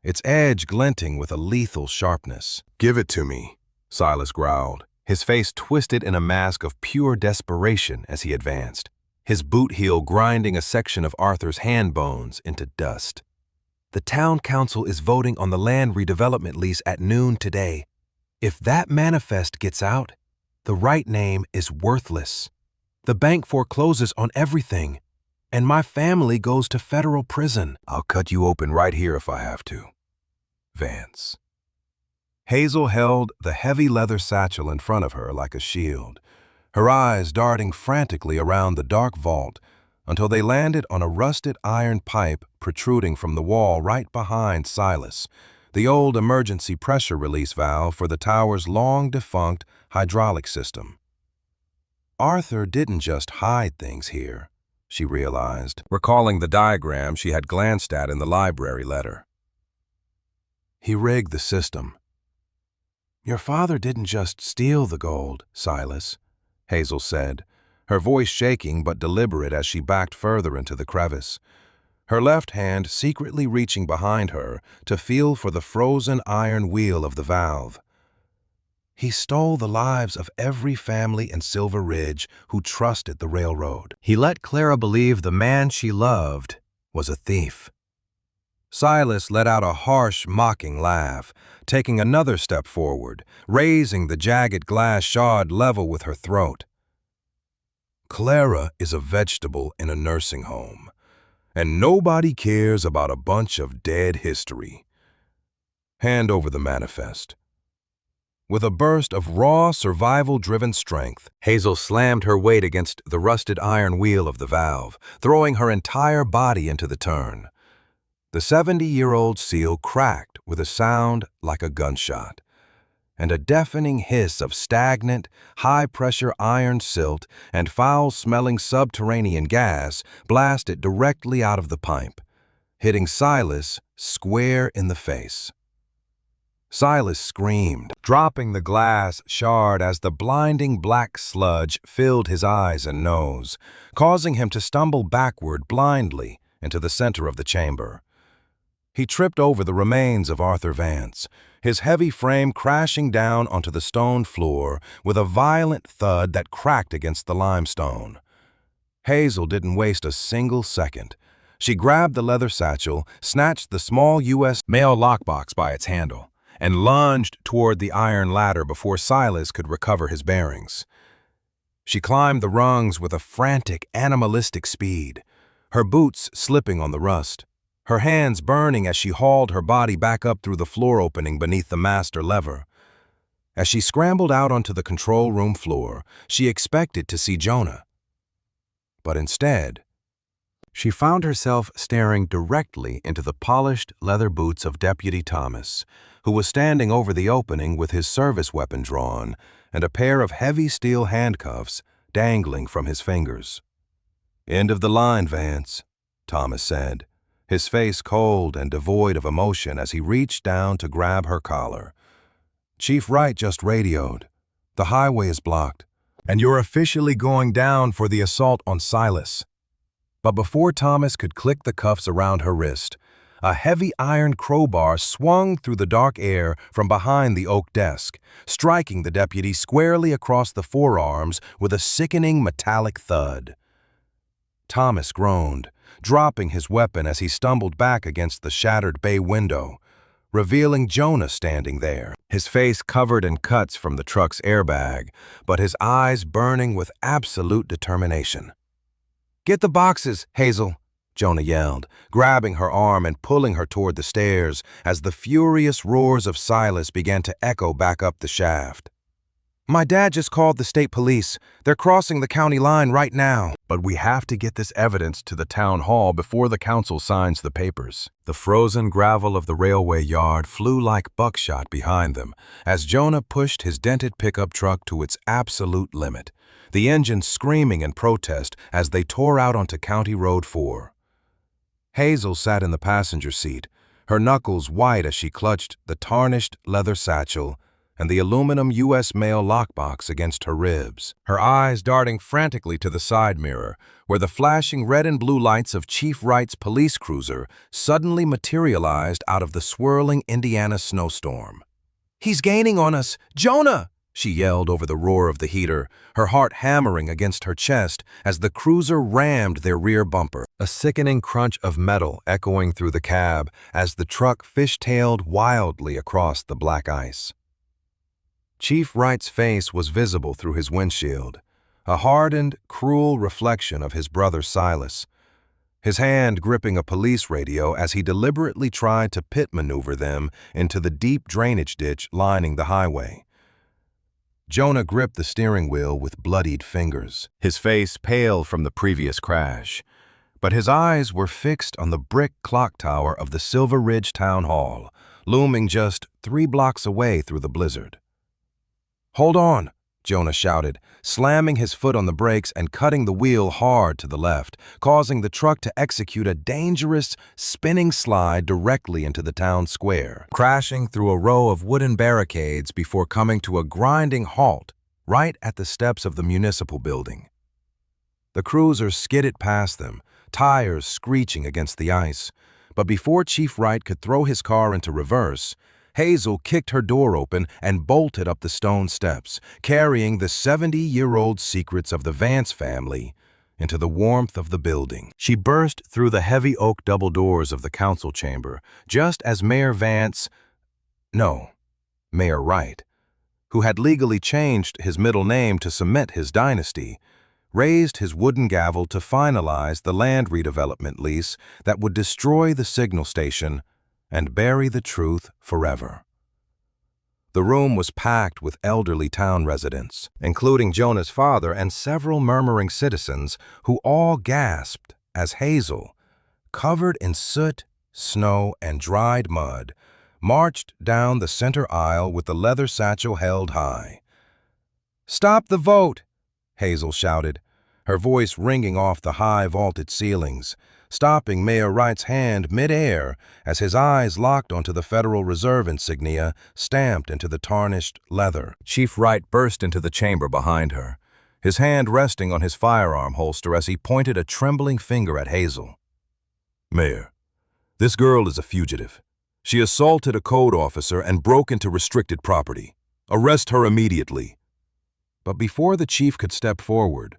its edge glinting with a lethal sharpness. "Give it to me," Silas growled, his face twisted in a mask of pure desperation as he advanced, his boot heel grinding a section of Arthur's hand bones into dust. "The town council is voting on the land redevelopment lease at noon today. If that manifest gets out, the right name is worthless. The bank forecloses on everything, and my family goes to federal prison. I'll cut you open right here if I have to. Vance." Hazel held the heavy leather satchel in front of her like a shield, her eyes darting frantically around the dark vault until they landed on a rusted iron pipe protruding from the wall right behind Silas, the old emergency pressure release valve for the tower's long-defunct hydraulic system. Arthur didn't just hide things here, she realized, recalling the diagram she had glanced at in the library letter. He rigged the system. "Your father didn't just steal the gold, Silas," Hazel said, her voice shaking but deliberate as she backed further into the crevice, her left hand secretly reaching behind her to feel for the frozen iron wheel of the valve. "He stole the lives of every family in Silver Ridge who trusted the railroad. He let Clara believe the man she loved was a thief. Silas let out a harsh, mocking laugh, taking another step forward, raising the jagged glass shard level with her throat. Clara is a vegetable in a nursing home, and nobody cares about a bunch of dead history. Hand over the manifest. With a burst of raw, survival-driven strength, Hazel slammed her weight against the rusted iron wheel of the valve, throwing her entire body into the turn. The 70-year-old seal cracked with a sound like a gunshot, and a deafening hiss of stagnant, high-pressure iron silt and foul-smelling subterranean gas blasted directly out of the pipe, hitting Silas square in the face. Silas screamed, dropping the glass shard as the blinding black sludge filled his eyes and nose, causing him to stumble backward blindly into the center of the chamber. He tripped over the remains of Arthur Vance, his heavy frame crashing down onto the stone floor with a violent thud that cracked against the limestone. Hazel didn't waste a single second. She grabbed the leather satchel, snatched the small U.S. mail lockbox by its handle, and lunged toward the iron ladder before Silas could recover his bearings. She climbed the rungs with a frantic, animalistic speed, her boots slipping on the rust, her hands burning as she hauled her body back up through the floor opening beneath the master lever. As she scrambled out onto the control room floor, she expected to see Jonah. But instead, she found herself staring directly into the polished leather boots of Deputy Thomas, who was standing over the opening with his service weapon drawn and a pair of heavy steel handcuffs dangling from his fingers. "End of the line, Vance," Thomas said, his face cold and devoid of emotion as he reached down to grab her collar. "Chief Wright just radioed. The highway is blocked, and you're officially going down for the assault on Silas." But before Thomas could click the cuffs around her wrist, a heavy iron crowbar swung through the dark air from behind the oak desk, striking the deputy squarely across the forearms with a sickening metallic thud. Thomas groaned, dropping his weapon as he stumbled back against the shattered bay window, revealing Jonah standing there, his face covered in cuts from the truck's airbag, but his eyes burning with absolute determination. "Get the boxes, Hazel," Jonah yelled, grabbing her arm and pulling her toward the stairs as the furious roars of Silas began to echo back up the shaft. "My dad just called the state police. They're crossing the county line right now." "But we have to get this evidence to the town hall before the council signs the papers." The frozen gravel of the railway yard flew like buckshot behind them as Jonah pushed his dented pickup truck to its absolute limit, the engine screaming in protest as they tore out onto County Road 4. Hazel sat in the passenger seat, her knuckles white as she clutched the tarnished leather satchel and the aluminum U.S. mail lockbox against her ribs, her eyes darting frantically to the side mirror, where the flashing red and blue lights of Chief Wright's police cruiser suddenly materialized out of the swirling Indiana snowstorm. "He's gaining on us! Jonah!" she yelled over the roar of the heater, her heart hammering against her chest as the cruiser rammed their rear bumper, a sickening crunch of metal echoing through the cab as the truck fishtailed wildly across the black ice. Chief Wright's face was visible through his windshield, a hardened, cruel reflection of his brother Silas, his hand gripping a police radio as he deliberately tried to pit maneuver them into the deep drainage ditch lining the highway. Jonah gripped the steering wheel with bloodied fingers, his face pale from the previous crash, but his eyes were fixed on the brick clock tower of the Silver Ridge Town Hall, looming just 3 blocks away through the blizzard. "Hold on," Jonah shouted, slamming his foot on the brakes and cutting the wheel hard to the left, causing the truck to execute a dangerous, spinning slide directly into the town square, crashing through a row of wooden barricades before coming to a grinding halt right at the steps of the municipal building. The cruiser skidded past them, tires screeching against the ice, but before Chief Wright could throw his car into reverse, Hazel kicked her door open and bolted up the stone steps, carrying the 70-year-old secrets of the Vance family into the warmth of the building. She burst through the heavy oak double doors of the council chamber, just as Mayor Wright, who had legally changed his middle name to cement his dynasty, raised his wooden gavel to finalize the land redevelopment lease that would destroy the signal station and bury the truth forever. The room was packed with elderly town residents, including Jonah's father and several murmuring citizens who all gasped as Hazel, covered in soot, snow, and dried mud, marched down the center aisle with the leather satchel held high. "Stop the vote!" Hazel shouted, her voice ringing off the high vaulted ceilings, stopping Mayor Wright's hand mid-air as his eyes locked onto the Federal Reserve insignia stamped into the tarnished leather. Chief Wright burst into the chamber behind her, his hand resting on his firearm holster as he pointed a trembling finger at Hazel. "Mayor, this girl is a fugitive. She assaulted a code officer and broke into restricted property. Arrest her immediately." But before the chief could step forward,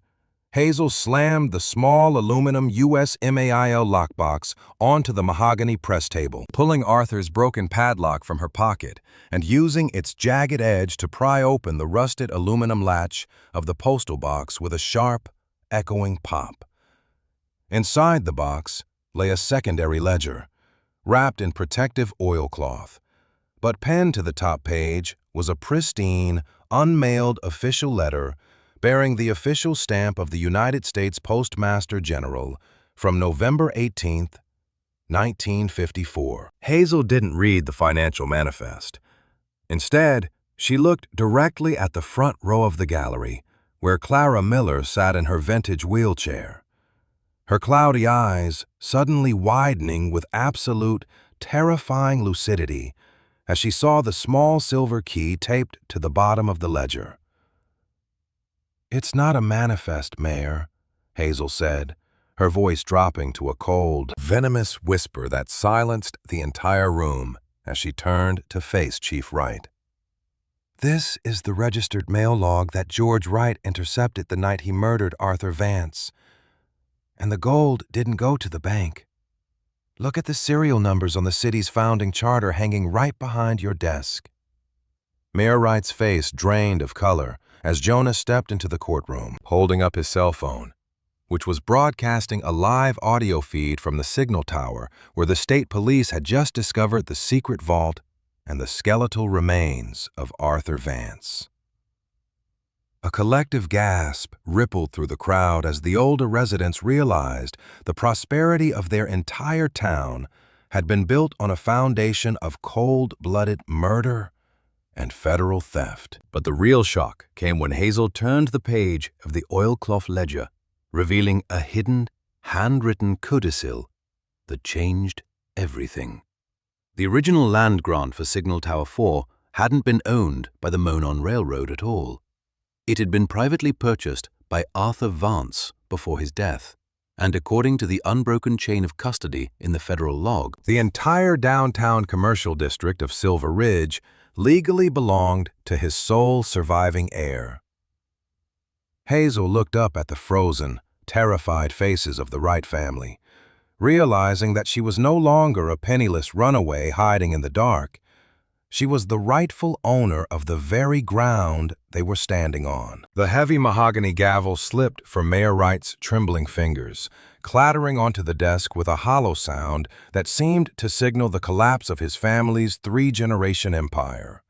Hazel slammed the small aluminum USMAIL lockbox onto the mahogany press table, pulling Arthur's broken padlock from her pocket and using its jagged edge to pry open the rusted aluminum latch of the postal box with a sharp, echoing pop. Inside the box lay a secondary ledger, wrapped in protective oilcloth, but pinned to the top page was a pristine, unmailed official letter bearing the official stamp of the United States Postmaster General from November 18, 1954. Hazel didn't read the financial manifest. Instead, she looked directly at the front row of the gallery, where Clara Miller sat in her vintage wheelchair, her cloudy eyes suddenly widening with absolute, terrifying lucidity as she saw the small silver key taped to the bottom of the ledger. "It's not a manifest, Mayor," Hazel said, her voice dropping to a cold, venomous whisper that silenced the entire room as she turned to face Chief Wright. "This is the registered mail log that George Wright intercepted the night he murdered Arthur Vance. And the gold didn't go to the bank. Look at the serial numbers on the city's founding charter hanging right behind your desk." Mayor Wright's face drained of color as Jonah stepped into the courtroom, holding up his cell phone, which was broadcasting a live audio feed from the signal tower where the state police had just discovered the secret vault and the skeletal remains of Arthur Vance. A collective gasp rippled through the crowd as the older residents realized the prosperity of their entire town had been built on a foundation of cold-blooded murder and federal theft. But the real shock came when Hazel turned the page of the oilcloth ledger, revealing a hidden, handwritten codicil that changed everything. The original land grant for Signal Tower 4 hadn't been owned by the Monon Railroad at all. It had been privately purchased by Arthur Vance before his death, and according to the unbroken chain of custody in the federal log, the entire downtown commercial district of Silver Ridge legally belonged to his sole surviving heir. Hazel looked up at the frozen, terrified faces of the Wright family, realizing that she was no longer a penniless runaway hiding in the dark. She was the rightful owner of the very ground they were standing on. The heavy mahogany gavel slipped from Mayor Wright's trembling fingers, clattering onto the desk with a hollow sound that seemed to signal the collapse of his family's three-generation empire.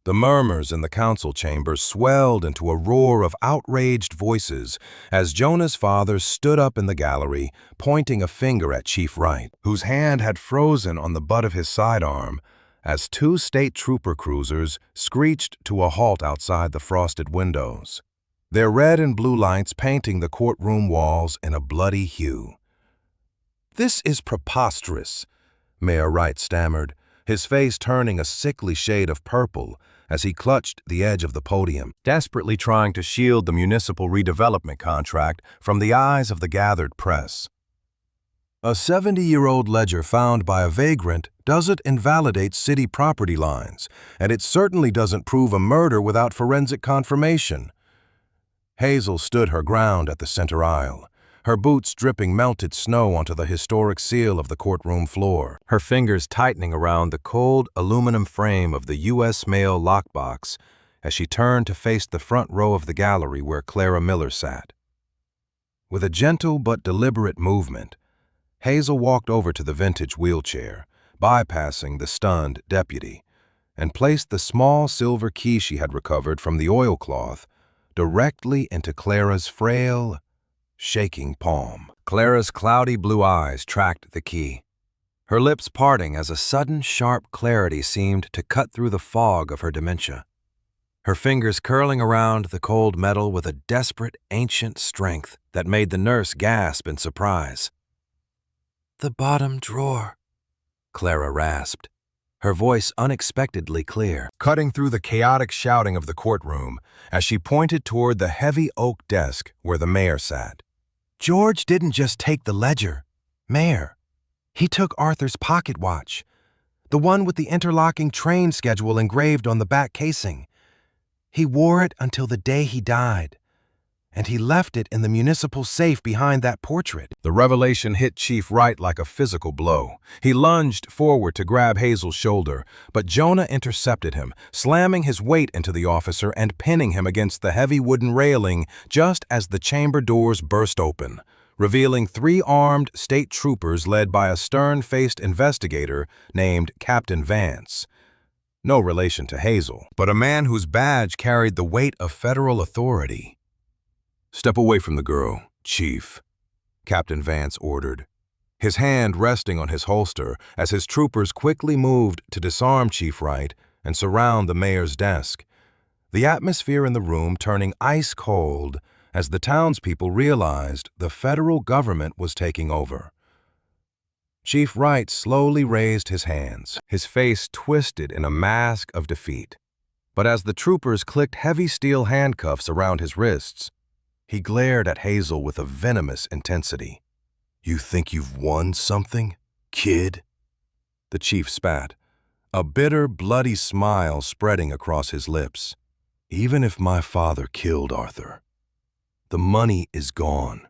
The murmurs in the council chambers swelled into a roar of outraged voices as Jonah's father stood up in the gallery, pointing a finger at Chief Wright, whose hand had frozen on the butt of his sidearm as two state trooper cruisers screeched to a halt outside the frosted windows, their red and blue lights painting the courtroom walls in a bloody hue. "This is preposterous," Mayor Wright stammered, his face turning a sickly shade of purple as he clutched the edge of the podium, desperately trying to shield the municipal redevelopment contract from the eyes of the gathered press. "A 70-year-old ledger found by a vagrant doesn't invalidate city property lines, and it certainly doesn't prove a murder without forensic confirmation. Hazel stood her ground at the center aisle, her boots dripping melted snow onto the historic seal of the courtroom floor, her fingers tightening around the cold aluminum frame of the U.S. mail lockbox as she turned to face the front row of the gallery where Clara Miller sat. With a gentle but deliberate movement, Hazel walked over to the vintage wheelchair, bypassing the stunned deputy, and placed the small silver key she had recovered from the oilcloth directly into Clara's frail, shaking palm. Clara's cloudy blue eyes tracked the key, her lips parting as a sudden sharp clarity seemed to cut through the fog of her dementia, her fingers curling around the cold metal with a desperate, ancient strength that made the nurse gasp in surprise. "The bottom drawer," Clara rasped, her voice unexpectedly clear, cutting through the chaotic shouting of the courtroom as she pointed toward the heavy oak desk where the mayor sat. "George didn't just take the ledger, Mayor. He took Arthur's pocket watch, the one with the interlocking train schedule engraved on the back casing. He wore it until the day he died, and he left it in the municipal safe behind that portrait." The revelation hit Chief Wright like a physical blow. He lunged forward to grab Hazel's shoulder, but Jonah intercepted him, slamming his weight into the officer and pinning him against the heavy wooden railing just as the chamber doors burst open, revealing 3 armed state troopers led by a stern-faced investigator named Captain Vance. No relation to Hazel, but a man whose badge carried the weight of federal authority. "Step away from the girl, Chief," Captain Vance ordered, his hand resting on his holster as his troopers quickly moved to disarm Chief Wright and surround the mayor's desk, the atmosphere in the room turning ice cold as the townspeople realized the federal government was taking over. Chief Wright slowly raised his hands, his face twisted in a mask of defeat. But as the troopers clicked heavy steel handcuffs around his wrists, he glared at Hazel with a venomous intensity. "You think you've won something, kid?" The chief spat, a bitter, bloody smile spreading across his lips. "Even if my father killed Arthur, the money is gone.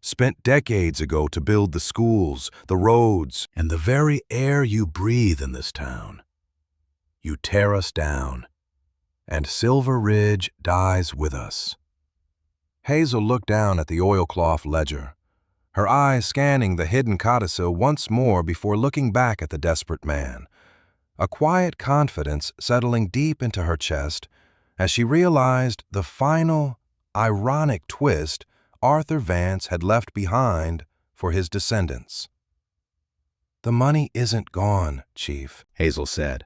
Spent decades ago to build the schools, the roads, and the very air you breathe in this town. You tear us down, and Silver Ridge dies with us." Hazel looked down at the oilcloth ledger, her eyes scanning the hidden codicil once more before looking back at the desperate man, a quiet confidence settling deep into her chest as she realized the final, ironic twist Arthur Vance had left behind for his descendants. "The money isn't gone, Chief," Hazel said,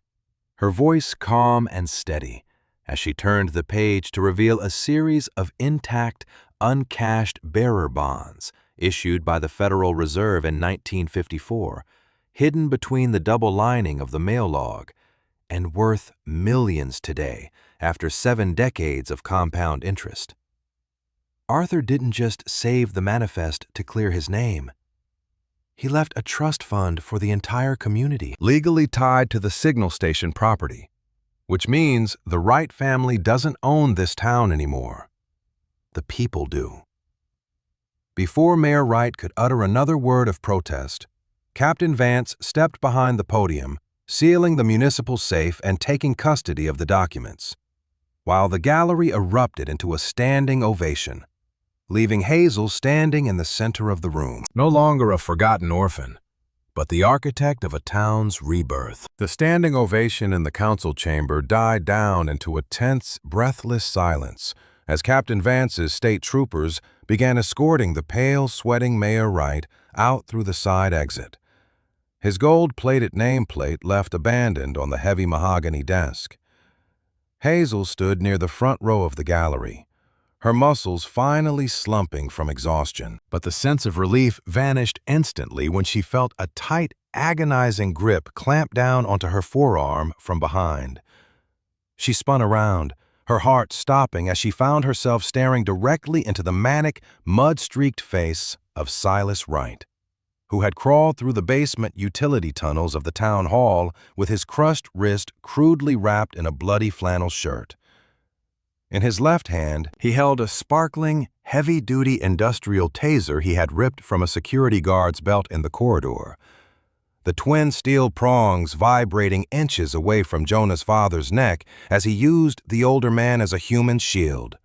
her voice calm and steady as she turned the page to reveal a series of intact, uncashed bearer bonds issued by the Federal Reserve in 1954, hidden between the double lining of the mail log, and worth millions today after 7 decades of compound interest. Arthur didn't just save the manifest to clear his name. He left a trust fund for the entire community, legally tied to the signal station property, which means the Wright family doesn't own this town anymore. The people do. Before Mayor Wright could utter another word of protest, Captain Vance stepped behind the podium, sealing the municipal safe and taking custody of the documents, while the gallery erupted into a standing ovation, leaving Hazel standing in the center of the room, no longer a forgotten orphan, but the architect of a town's rebirth. The standing ovation in the council chamber died down into a tense, breathless silence as Captain Vance's state troopers began escorting the pale, sweating Mayor Wright out through the side exit, his gold-plated nameplate left abandoned on the heavy mahogany desk. Hazel stood near the front row of the gallery, her muscles finally slumping from exhaustion, but the sense of relief vanished instantly when she felt a tight, agonizing grip clamp down onto her forearm from behind. She spun around, her heart stopping as she found herself staring directly into the manic, mud-streaked face of Silas Wright, who had crawled through the basement utility tunnels of the town hall with his crushed wrist crudely wrapped in a bloody flannel shirt. In his left hand, he held a sparkling, heavy-duty industrial taser he had ripped from a security guard's belt in the corridor. The twin steel prongs vibrating inches away from Jonah's father's neck as he used the older man as a human shield.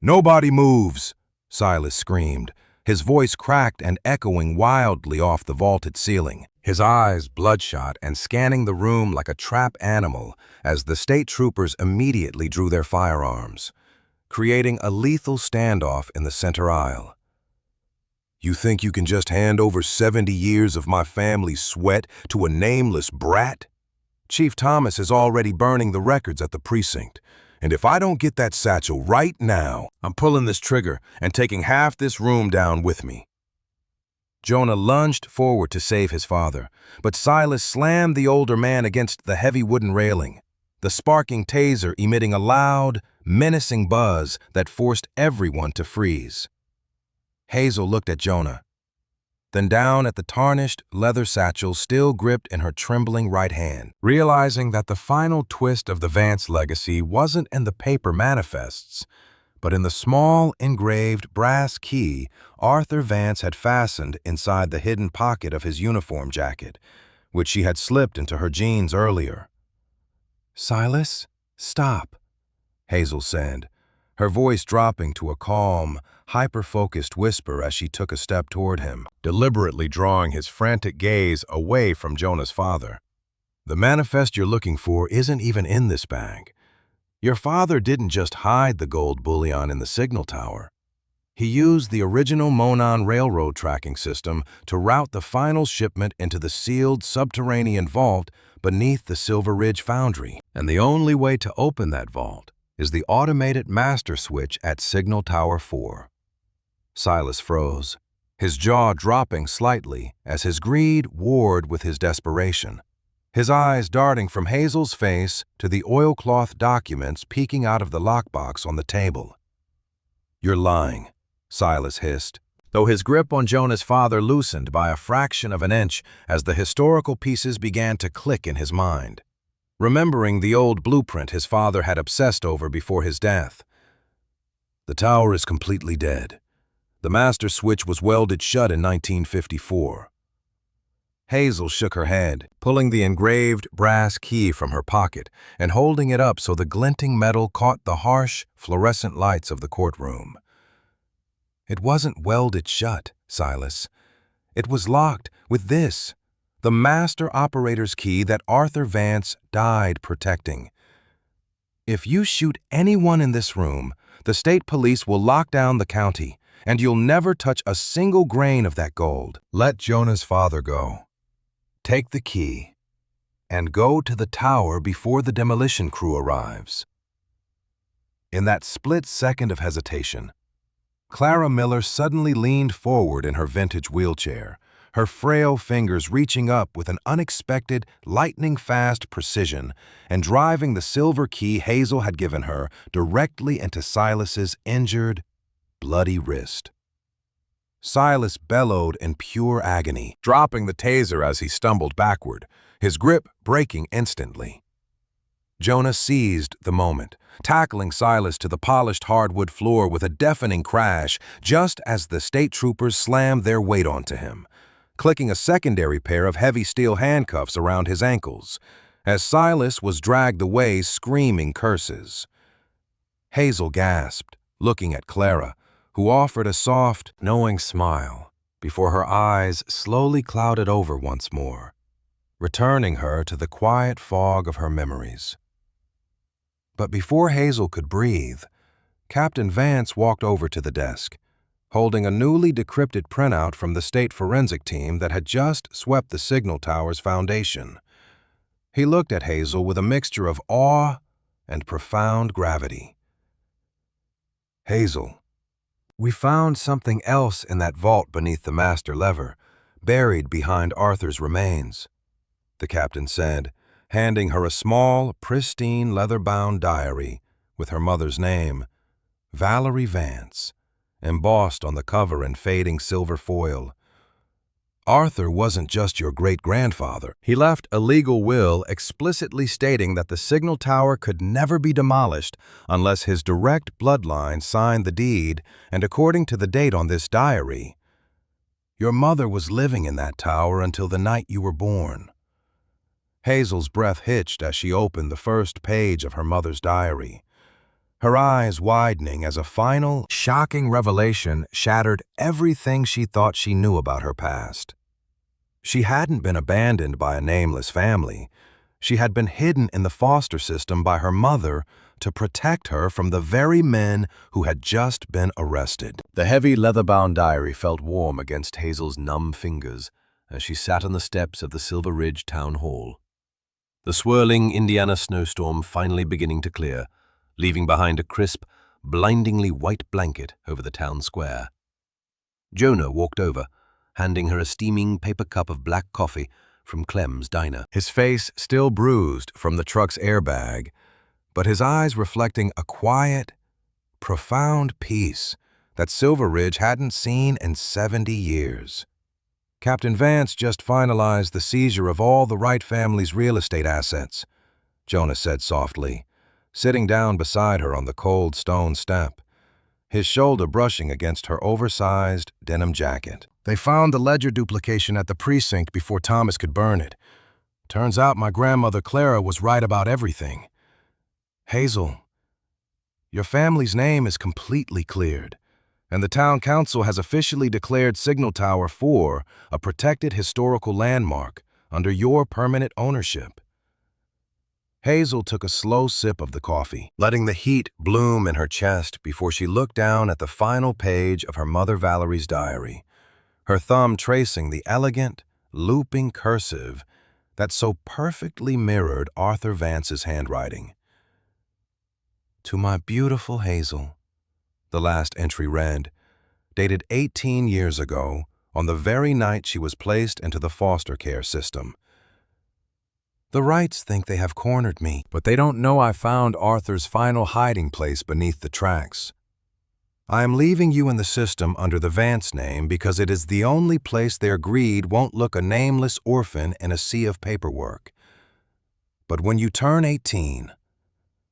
"Nobody moves!" Silas screamed, his voice cracked and echoing wildly off the vaulted ceiling, his eyes bloodshot and scanning the room like a trap animal as the state troopers immediately drew their firearms, creating a lethal standoff in the center aisle. "You think you can just hand over 70 years of my family's sweat to a nameless brat? Chief Thomas is already burning the records at the precinct, and if I don't get that satchel right now, I'm pulling this trigger and taking half this room down with me." Jonah lunged forward to save his father, but Silas slammed the older man against the heavy wooden railing, the sparking taser emitting a loud, menacing buzz that forced everyone to freeze. Hazel looked at Jonah, then down at the tarnished leather satchel still gripped in her trembling right hand, realizing that the final twist of the Vance legacy wasn't in the paper manifests, but in the small, engraved brass key Arthur Vance had fastened inside the hidden pocket of his uniform jacket, which she had slipped into her jeans earlier. "Silas, stop," Hazel said, her voice dropping to a calm, hyper-focused whisper as she took a step toward him, deliberately drawing his frantic gaze away from Jonah's father. "The manifest you're looking for isn't even in this bag. Your father didn't just hide the gold bullion in the signal tower. He used the original Monon railroad tracking system to route the final shipment into the sealed subterranean vault beneath the Silver Ridge foundry, and the only way to open that vault is the automated master switch at Signal Tower 4. Silas froze, his jaw dropping slightly as his greed warred with his desperation, his eyes darting from Hazel's face to the oilcloth documents peeking out of the lockbox on the table. "You're lying," Silas hissed, though his grip on Jonah's father loosened by a fraction of an inch as the historical pieces began to click in his mind, remembering the old blueprint his father had obsessed over before his death. "The tower is completely dead. The master switch was welded shut in 1954. Hazel shook her head, pulling the engraved brass key from her pocket and holding it up so the glinting metal caught the harsh, fluorescent lights of the courtroom. "It wasn't welded shut, Silas. It was locked with this, the master operator's key that Arthur Vance died protecting. If you shoot anyone in this room, the state police will lock down the county, and you'll never touch a single grain of that gold. Let Jonah's father go. Take the key, and go to the tower before the demolition crew arrives." In that split second of hesitation, Clara Miller suddenly leaned forward in her vintage wheelchair, her frail fingers reaching up with an unexpected, lightning-fast precision and driving the silver key Hazel had given her directly into Silas's injured, bloody wrist. Silas bellowed in pure agony, dropping the taser as he stumbled backward, his grip breaking instantly. Jonah seized the moment, tackling Silas to the polished hardwood floor with a deafening crash just as the state troopers slammed their weight onto him, clicking a secondary pair of heavy steel handcuffs around his ankles, as Silas was dragged away screaming curses. Hazel gasped, looking at Clara, who offered a soft, knowing smile before her eyes slowly clouded over once more, returning her to the quiet fog of her memories. But before Hazel could breathe, Captain Vance walked over to the desk, holding a newly decrypted printout from the state forensic team that had just swept the signal tower's foundation. He looked at Hazel with a mixture of awe and profound gravity. "Hazel, we found something else in that vault beneath the master lever, buried behind Arthur's remains," the captain said, handing her a small, pristine, leather-bound diary with her mother's name, Valerie Vance, embossed on the cover in fading silver foil. Arthur wasn't just your great-grandfather. He left a legal will explicitly stating that the signal tower could never be demolished unless his direct bloodline signed the deed, and according to the date on this diary, your mother was living in that tower until the night you were born. Hazel's breath hitched as she opened the first page of her mother's diary, her eyes widening as a final, shocking revelation shattered everything she thought she knew about her past. She hadn't been abandoned by a nameless family. She had been hidden in the foster system by her mother to protect her from the very men who had just been arrested. The heavy leather-bound diary felt warm against Hazel's numb fingers as she sat on the steps of the Silver Ridge Town Hall. The swirling Indiana snowstorm finally beginning to clear, leaving behind a crisp, blindingly white blanket over the town square. Jonah walked over, handing her a steaming paper cup of black coffee from Clem's diner. His face still bruised from the truck's airbag, but his eyes reflecting a quiet, profound peace that Silver Ridge hadn't seen in 70 years. Captain Vance just finalized the seizure of all the Wright family's real estate assets, Jonah said softly, sitting down beside her on the cold stone step, his shoulder brushing against her oversized denim jacket. They found the ledger duplication at the precinct before Thomas could burn it. Turns out my grandmother Clara was right about everything. Hazel, your family's name is completely cleared, and the town council has officially declared Signal Tower 4 a protected historical landmark under your permanent ownership. Hazel took a slow sip of the coffee, letting the heat bloom in her chest before she looked down at the final page of her mother Valerie's diary, her thumb tracing the elegant, looping cursive that so perfectly mirrored Arthur Vance's handwriting. To my beautiful Hazel, the last entry read, dated 18 years ago, on the very night she was placed into the foster care system. The Wrights think they have cornered me, but they don't know I found Arthur's final hiding place beneath the tracks. I am leaving you in the system under the Vance name because it is the only place their greed won't look a nameless orphan in a sea of paperwork. But when you turn 18,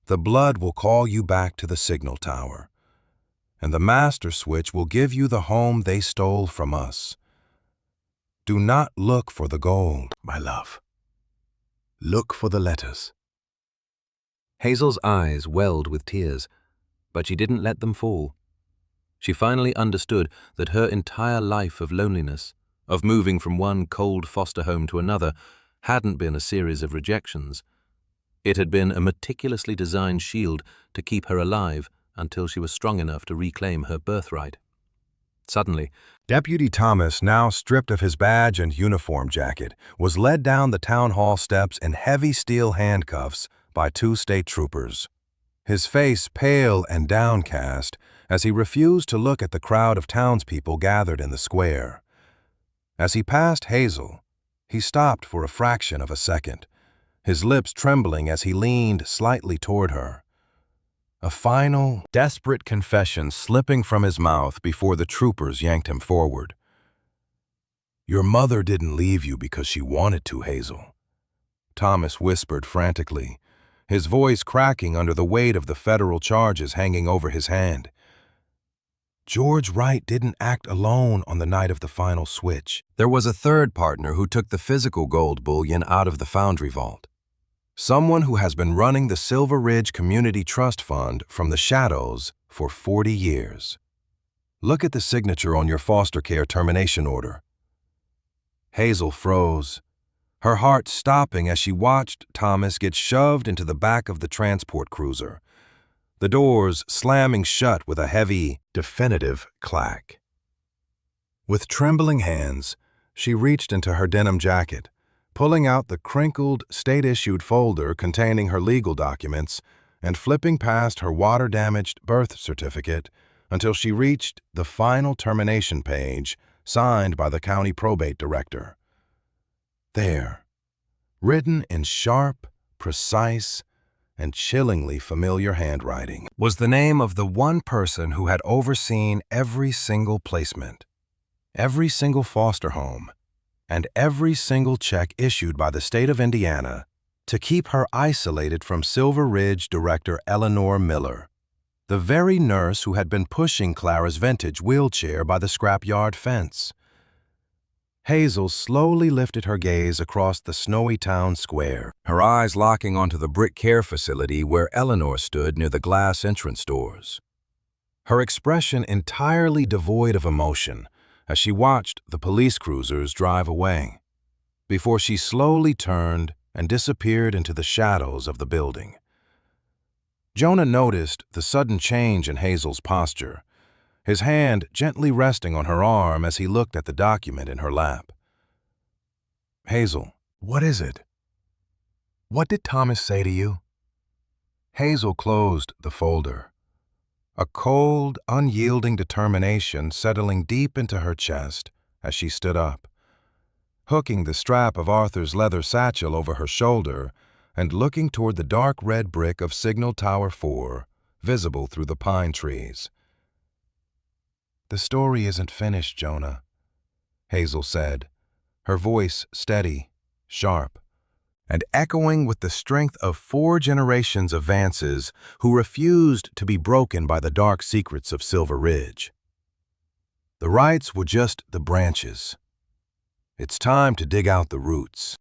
the blood will call you back to the signal tower, and the master switch will give you the home they stole from us. Do not look for the gold, my love. Look for the letters. Hazel's eyes welled with tears, but she didn't let them fall. She finally understood that her entire life of loneliness, of moving from one cold foster home to another, hadn't been a series of rejections. It had been a meticulously designed shield to keep her alive until she was strong enough to reclaim her birthright. Suddenly, Deputy Thomas, now stripped of his badge and uniform jacket, was led down the town hall steps in heavy steel handcuffs by 2 state troopers. His face pale and downcast as he refused to look at the crowd of townspeople gathered in the square. As he passed Hazel, he stopped for a fraction of a second, his lips trembling as he leaned slightly toward her. A final, desperate confession slipping from his mouth before the troopers yanked him forward. Your mother didn't leave you because she wanted to, Hazel, Thomas whispered frantically, his voice cracking under the weight of the federal charges hanging over his hand. George Wright didn't act alone on the night of the final switch. There was a third partner who took the physical gold bullion out of the foundry vault. Someone who has been running the Silver Ridge Community Trust Fund from the shadows for 40 years. Look at the signature on your foster care termination order. Hazel froze, her heart stopping as she watched Thomas get shoved into the back of the transport cruiser, the doors slamming shut with a heavy, definitive clack. With trembling hands, she reached into her denim jacket, pulling out the crinkled, state-issued folder containing her legal documents and flipping past her water-damaged birth certificate until she reached the final termination page signed by the county probate director. There, written in sharp, precise, and chillingly familiar handwriting, was the name of the one person who had overseen every single placement, every single foster home, and every single check issued by the state of Indiana to keep her isolated from Silver Ridge director Eleanor Miller, the very nurse who had been pushing Clara's vintage wheelchair by the scrapyard fence. Hazel slowly lifted her gaze across the snowy town square, her eyes locking onto the brick care facility where Eleanor stood near the glass entrance doors. Her expression entirely devoid of emotion as she watched the police cruisers drive away, before she slowly turned and disappeared into the shadows of the building. Jonah noticed the sudden change in Hazel's posture, his hand gently resting on her arm as he looked at the document in her lap. "Hazel, what is it? What did Thomas say to you?" Hazel closed the folder, a cold, unyielding determination settling deep into her chest as she stood up, hooking the strap of Arthur's leather satchel over her shoulder and looking toward the dark red brick of Signal Tower 4, visible through the pine trees. "The story isn't finished, Jonah," Hazel said, her voice steady, sharp, and echoing with the strength of 4 generations of Vances who refused to be broken by the dark secrets of Silver Ridge. "The rights were just the branches. It's time to dig out the roots."